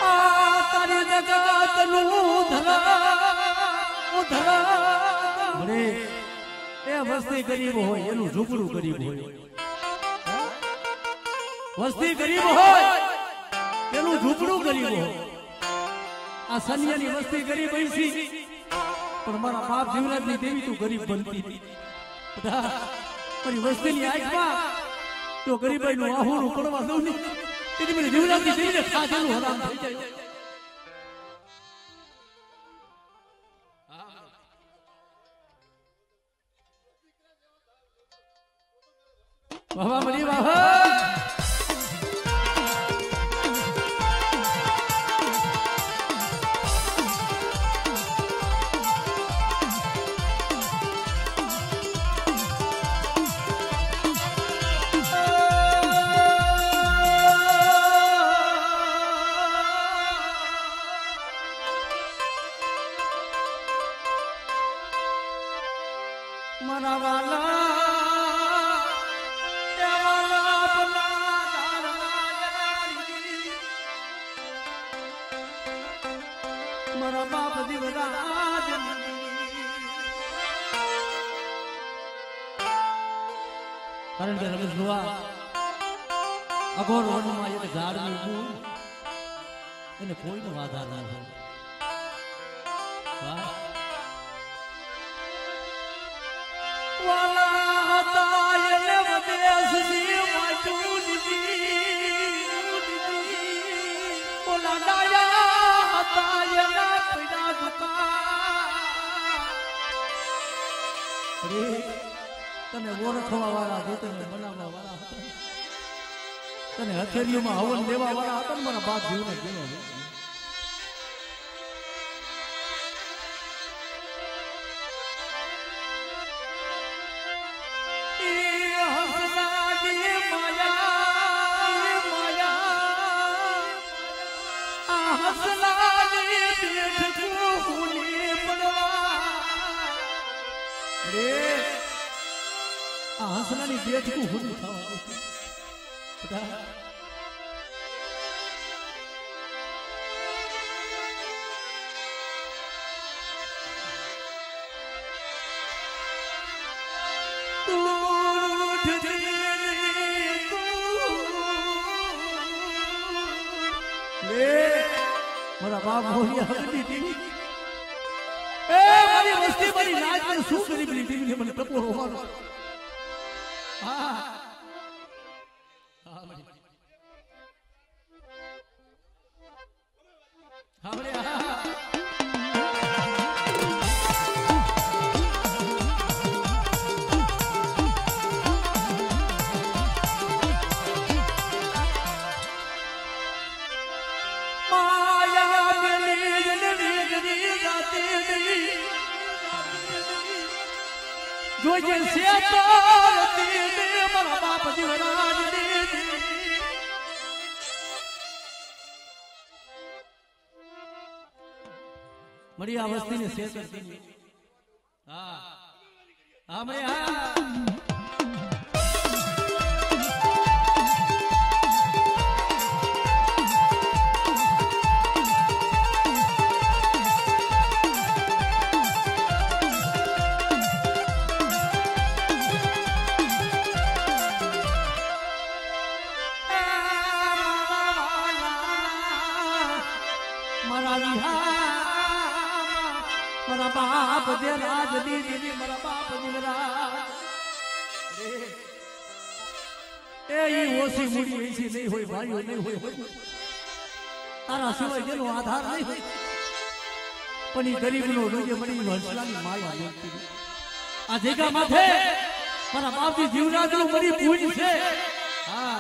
B: આ તારી જગતનું ધરા અરે એ વસ્તી ગરીબ હોય એનું ઝૂંપડું ગરીબ હોય વસ્તી ગરીબ હોય એનું ઝૂંપડું ગરીબ હોય આ સનિયાની વસ્તી ગરીબ હોય છે પણ મારા બાપ જીવરાજની દેવી તું ગરીબ બનતી મારી વસ્તીની આંખમાં તો ગરીબાઈનું આહુરું પડવા દઉં નહીં તેથી મને જીવરાજની દેવીને ખાધેલું હરામ થઈ જાય વાહ મરી વાહ મારા બાપ જીવરાજ કારણ કે રમેશ ભુવા અઘોર વનમાં એક ઝાડ ઊભું એને કોઈનો આધાર ના હોય વાલા હતા એને વદેશની વાટુની ઓલા ડાયા હતા એના પૈડા દુકા તને ઓળખવા વાળા જે તને બનાવવા વાળા હતા તને હથેળીઓમાં હવન દેવા વાળા હતા ને મારા બાપ જીવને ગયો હંસલાની બેઠકું હુડી થવા મારા બાપ મોરિયા હતી એ મારી વસ્તી મારી નાચ પર શું કરી બની ટીવી મને ટપોરો મારો હા જોજે સેતરતી દે મારા બાપ જીવરાજ દે મળી આ વસ્તીને સેતરતી હા હા મળી હા મારા બાપ જે રાજ દીદી મારા બાપ જીવરાજ એ ઓછી મૂડી એસી નહીં હોય ભાઈઓ નહીં હોય તારા સિવાય જેનો આધાર નહીં હોય પણ એ ગરીબનો રોજે મળી હંસલાની માયા દેખતી આ જગ્યા માથે મારા બાપજી જીવરાજનું મળી પૂજ છે હા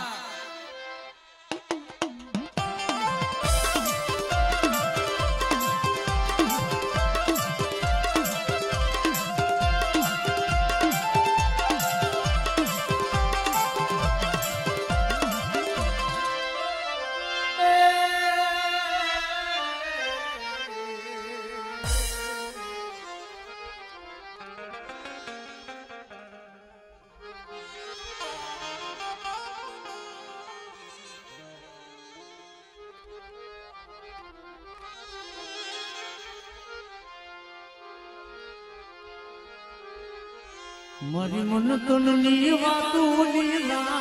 B: મારી મન તનની વાતું લીલા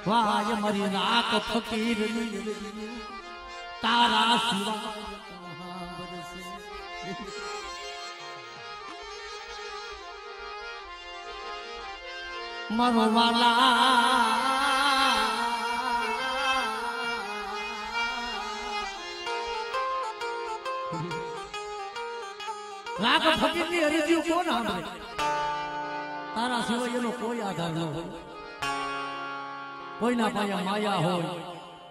B: વાય મારી રાત ફકીર તારા સિવાય મારો વાલા રાગ ફકીરની હરીજીઓ કોણ સાંભળે તારા સિવાય એનો કોઈ આધાર ન હોય કોઈના પાસે માયા હોય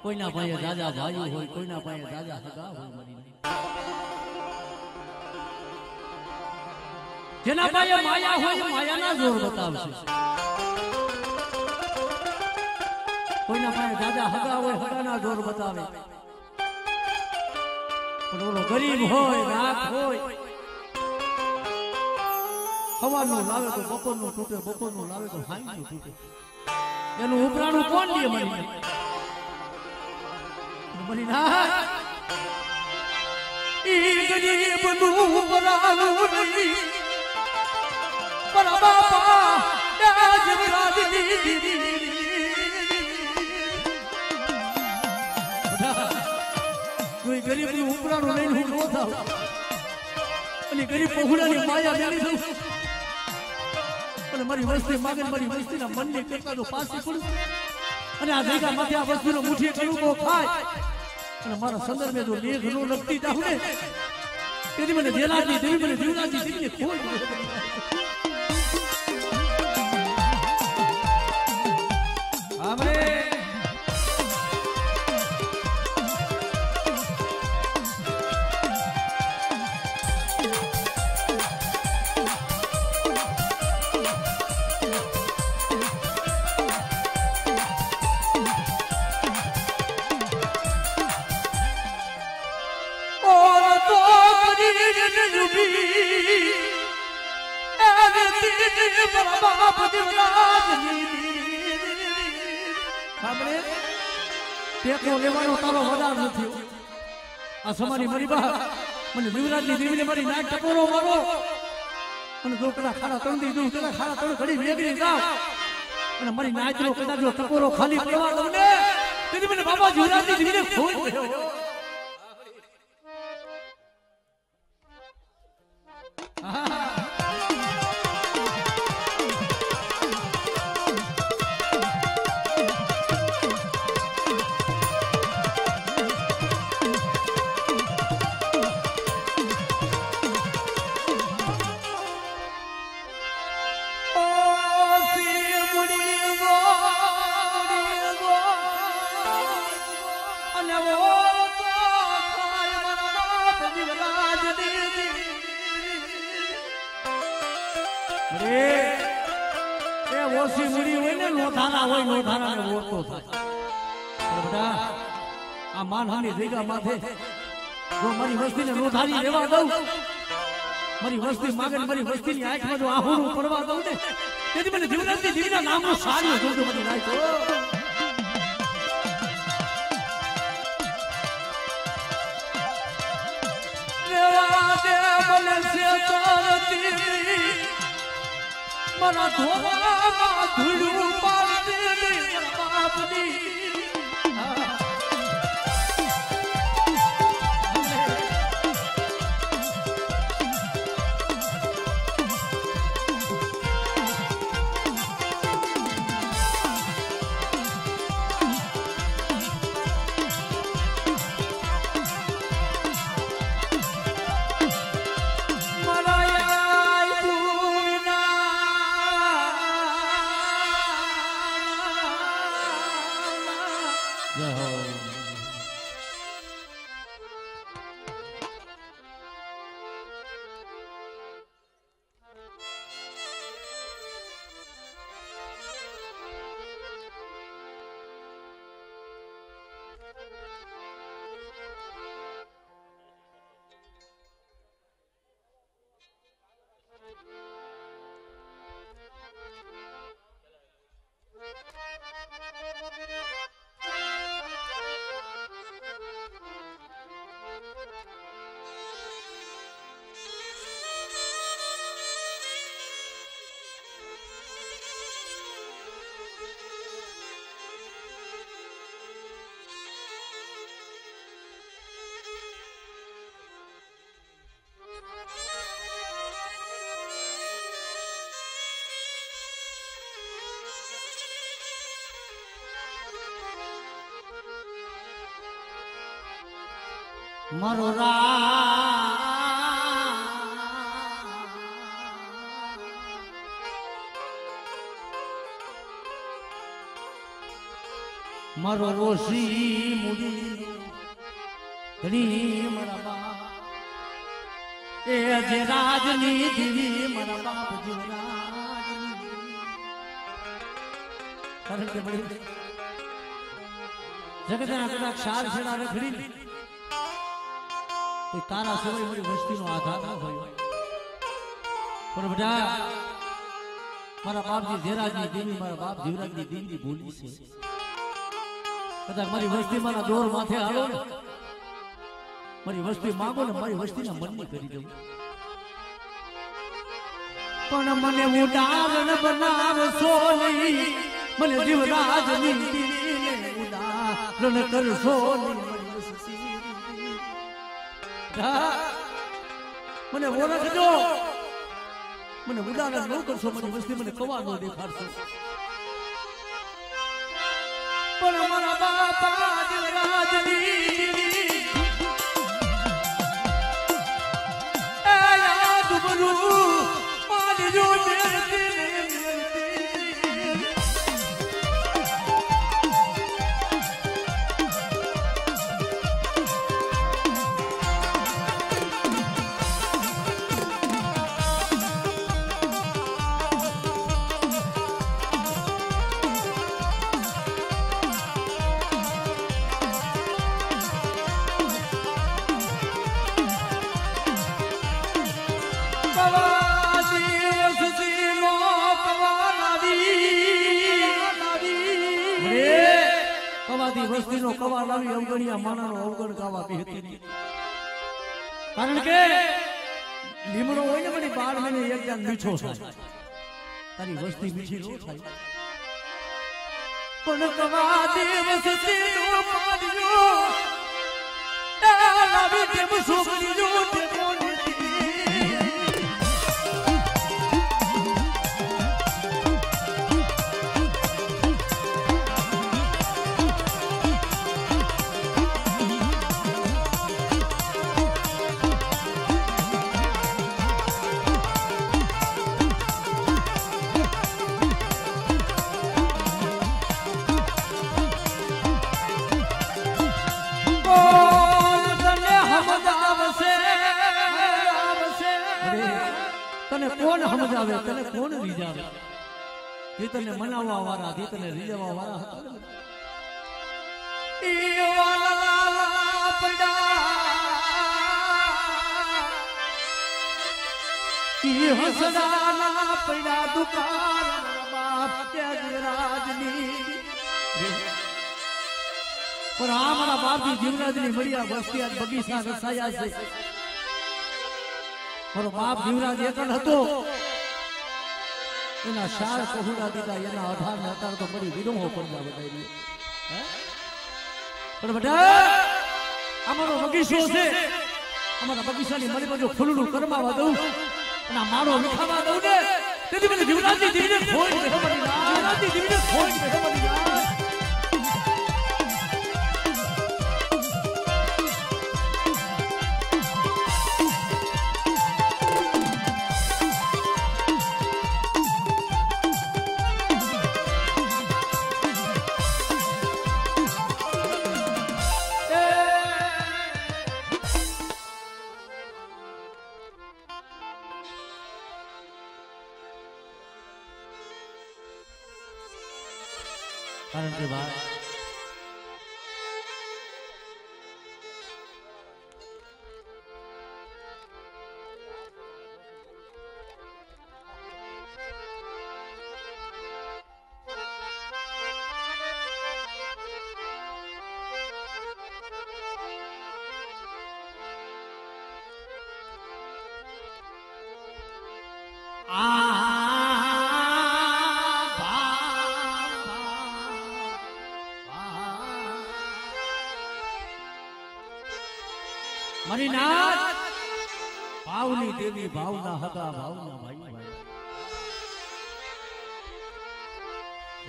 B: કોઈના પાસે દાદા ભાઈ હોય કોઈના પાસે દાદા સગા હોય જેના પાસે માયા હોય માયાના જોર બતાવશે કોઈના પાસે દાદા સગા હોય સગાના જોર બતાવે પણ ઓલો ગરીબ હોય રાખ હોય સવારનું લાવે તો બપોરનું તૂટે બપોરનું લાવે તો સાંજનું તૂટે એનું ઉપરાણું કોણ લે મને મરી ના ઈ ગરીબનું પરાનું નહીં પર બાપા કોઈ ગરીબનું ઉપરાણું લઈને હું નો થાવ અને ગરીબ પહોળાની માયા મેળી દઉં અને મારી વસ્તી માગે મારી વસ્તીના મનને કરતા પાછી પડું અને આ જગ્યા માથે આ વસ્તુનો મુઠ્ઠી કરું તો ખાય અને મારા સંદર્ભે જો લેખ નો લખતી જાઉં ને તેથી મને દેલાજી દેવી મને દેવલાજી દેવીને ખોલ
A: हमरे
B: ટેકો લેવાનો તારો વધાર નથી આ સમાની મારી બહાર મને દેવરાજની દેવીને મારી નાક ટકોરો મારો અને દોકડા ખાડા તંદી દઉં તેના ખાડા તણ ઘડી વેગરી જાવ અને મારી નાચનો કદાચ જો ટકોરો ખાલી પડવા દઉં ને તેથી મને બાબા દેવરાજની દેવીને ખોઈ ગયો ઓછી મૂડી હોય ને લોધારા હોય લોધારાને ઓળખો થાય બધા આ માનહાની જગ્યા માથે જો મારી વસ્તીને લોધારી રહેવા દઉં મારી વસ્તી માગે મારી વસ્તીની આંખમાં જો આહુડું પડવા દઉં ને તેથી મને દેવરાજની દેવીના નામનો સારું જોજો મને રાખ્યો મારા ધોવામાં ધૂળું પાડી બાપની મારો મારો રોશી મુડી ઘણી મારા બાપ એ જે રાજની દેવી મારા બાપ જીવરાજની કારણ કે બડી જગતના કદાચ ક્ષાર છેડા રખડી તો તારા સિવાય મારી વસ્તીનો આધાર ના હોય પણ બધા મારા બાપજી ધેરાજની દેવી મારા બાપ જીવરાજની દેવી બોલી છે કદાચ મારી વસ્તી મારા દોર માથે હાલો ને, મારી વસ્તી માંગો ને, મારી વસ્તીના મનની કરી દઉં. પણ મને ઉડારણ બનાવશો નહીં, મને જીવરાજની દીને ઉડારણ કરશો નહીં. મને ઓળખજો, મને ઉડારણ ન કરશો, મારી વસ્તી મને કવા ન દેખાડશો. પણ મારા બાપા જીવરાજની યાદ બધું મારી જો વસ્તીનો કવા લાવી અવગણ્યા માનાનો અવગણ ગાવા બેહતી નહીં. કારણ કે લીમડો હોય ને બધી 12 મહિને એક જાન મીઠો થાય, તારી વસ્તી મીઠી ન થાય. પણ કવા વસ્તીનો પાડ્યો લાવી તેમ છોકરીઓ તને કોણ સમજાવે, તને કોણ રીઝાવે? જે તને મનાવવા વાળા, જે તને રીઝાવવા વાળા હતા હસડાના પૈડા દુકાન રાજની. પણ આ મારા બાપજી જીવરાજની મળ્યા વસ્તી આજ બગીચા રસાયા છે. મારો બાપ જીવરાજ એક જ હતો, એના 4 પહોળા દીધા, એના 18 ને 18 તો મરી વિધવો પડવા બતાવી. પણ બેટા અમારો બગીચો છે, અમારા બગીચાની મળી બાજુ ફૂલનું કરમાવા દઉં અને મારો વિખાવા દઉં ને, તેથી મને જીવરાજની દીવીને ખોઈ જીવરાજની દીવીને ખોઈ કારણ કે ભાઈ મારી નાથ ભાવની દેવી, ભાવના હગા, ભાવના ભાઈ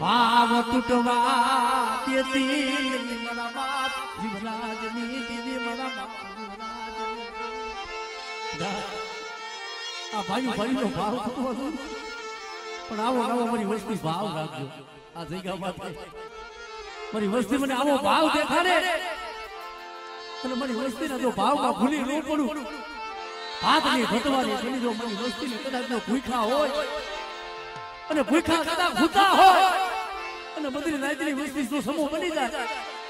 B: ભાવ તૂટવા દેતી મારા બાપ જીવરાજની દેવી, મારા બાપ આ ભાઈ ભાઈનો ભાવ તૂટવા દો. પણ આવો આવો મારી વસ્તી ભાવ રાખજો. આ જગ્યામાં મારી વસ્તી મને આવો ભાવ દેખાડે અને મારી વસ્તીના જો ભાવમાં ભૂલી ન પડું, હાથની ભટવાની ગણી જો મારી વસ્તીને કદાચ જો ભૂખા હોય અને ભૂખા કદાચ ભૂતા હોય અને બધી રાતની વસ્તી જો સમૂહ બની જાય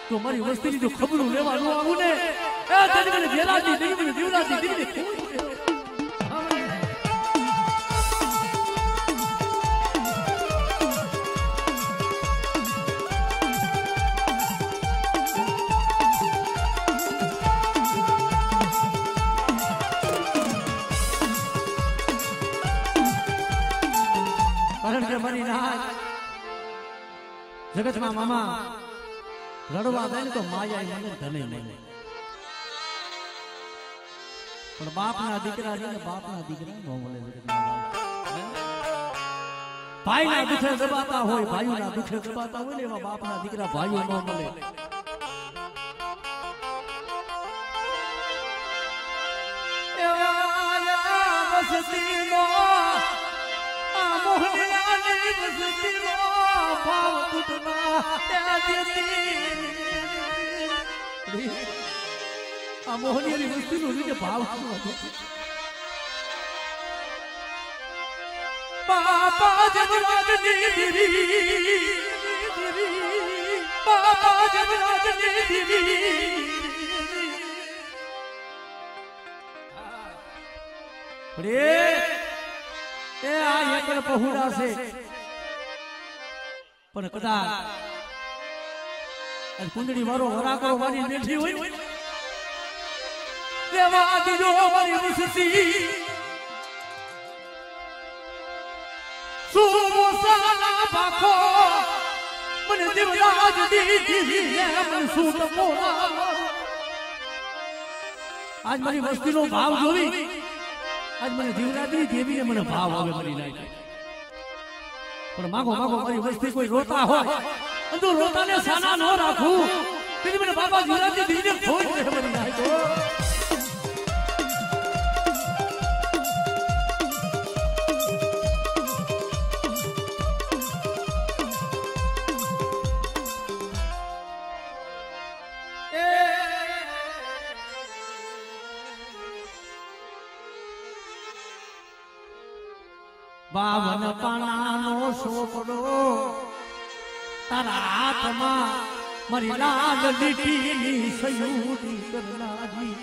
B: તો મારી વસ્તીની જો ખબરું લેવા ન આવું ને, એ તને જેરાજી દીકરી જીવરાજી દીકરી જગતમાં મામા રડવા જાય ને તો માયા મને ધને મને પણ બાપના દીકરા છે ને બાપના દીકરા નો મળે જગતમાં ભાઈના દુખે દબાતા હોય ભાઈઓના દુખે દબાતા હોય ને એવા બાપના દીકરા ભાઈઓ નો મળે વસતીનો આ મોહનલાની વસતીનો ભાવ કુટના આ મોહનીની વસ્તીનો જે ભાવ શું હતો બાપા જગરાજની દીવી બાપા જગરાજની દીવી એ આ એકલ પહોળા છે પણ કદાચ કુંડળી મારો વરાકો મારી બેઠી હોય દેવા દીજો મારી વસતી સુમોસાના પાખો મને દેવરાજ દીધી મને સૂટ મોરા આજ મારી વસ્તીનો ભાવ જોઈ આજ મને જીવરાજની દેવીને મને ભાવ આવે મારી લાઈફ પણ માગો માગો મારી વસ્તી કોઈ રોતા હોય અને તું રોતાને સાના ન રાખું તેથી મને બાબા જીવરાજની દેવીને ખોટ રહે મારી લાઈફ બાવન પાણાનો સોપડો તારા હાથમાં મારી લાલ લીટીની સયુડી કરનારી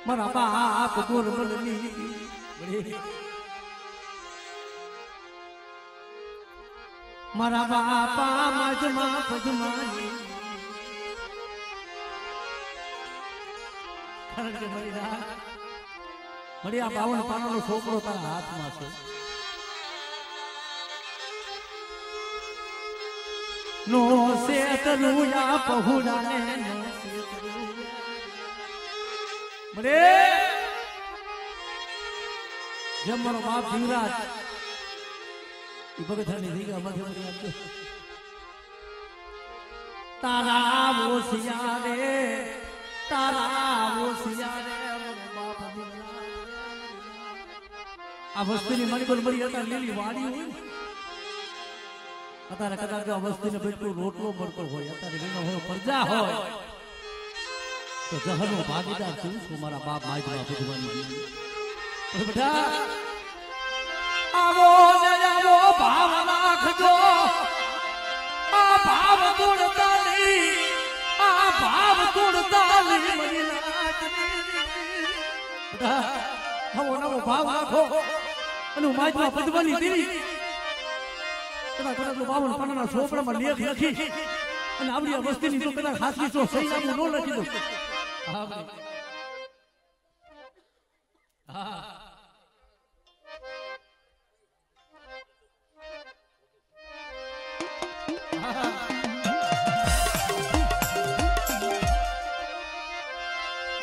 B: મારા બાપ ગોરબલની મારા બાપા મજમા પજમાની મળી આ 52 પાનાનો છોકરો તારા હાથમાં છે નો સેતરુયા પહુડાને નો મરે જેમ મારો બાપ જીવરાજ ઈ ભગતની દીગા મધ્ય આપજો તારા ઓસિયા રે બાપ આ વસ્તીની મણિપુર મળી હતા લીલી વાડી હોય અત્યારે કદાચ આ વસ્તીને પેટનું રોટલો મળતો હોય અત્યારે એનો હોય પ્રજા હોય તો જહરનો ભાગીદાર છું મારા બાપ માયમાં ભગવાનની બેટા આવો ને આવો ભાવ રાખજો આ ભાવ તોડતા નહીં આ ભાવ તોડતા નહીં મરી બેટા આવો નવો ભાવ રાખો અને માયમાં ભગવાનની દેવી કદાચ 52 પાનાના છોપડામાં લેખ લખી અને આવડી વસ્તીની તો કદાચ હાથની તો સહી નામું ન લખી દો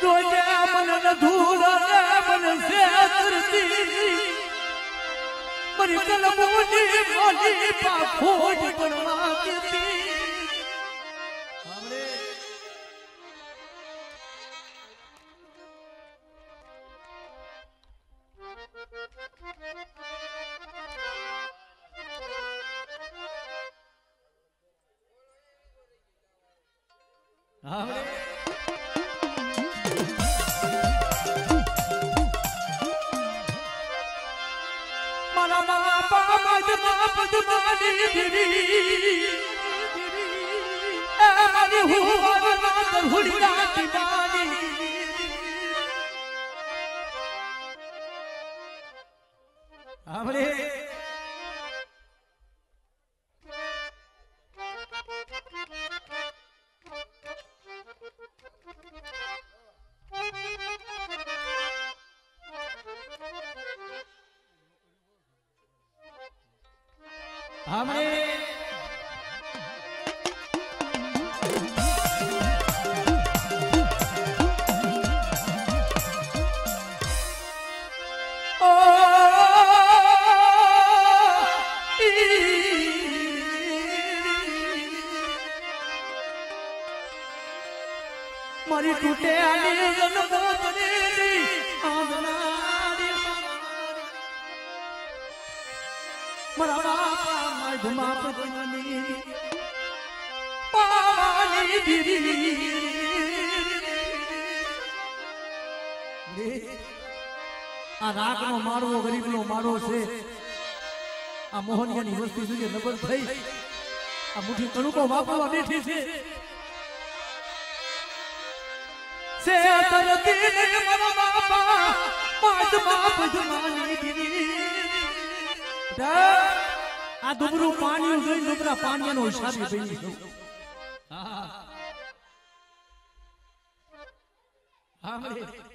B: જોજે મન ધૂળ મન સે કરતી મરી કલમોની બોલી પાખોજ બનવા દેતી हमरे મારી તૂટે આલી જન્મો તરી આંધનારી મારા બાપા માય ધમા પગની પાવાની દીરી આ રાગનો માળવો ગરીબનો માળવો છે આ મોહનિયાની વસ્તી સુધી નબર થઈ આ મુઠી કણુકો વાપરવા બેઠી છે સે તરતી મારા બાપા પાંચ બાપ જમાની દીરી આ દુબરું પાણી જોઈ દુબરા પાણીનો હિસાબી બની ગયો હા હા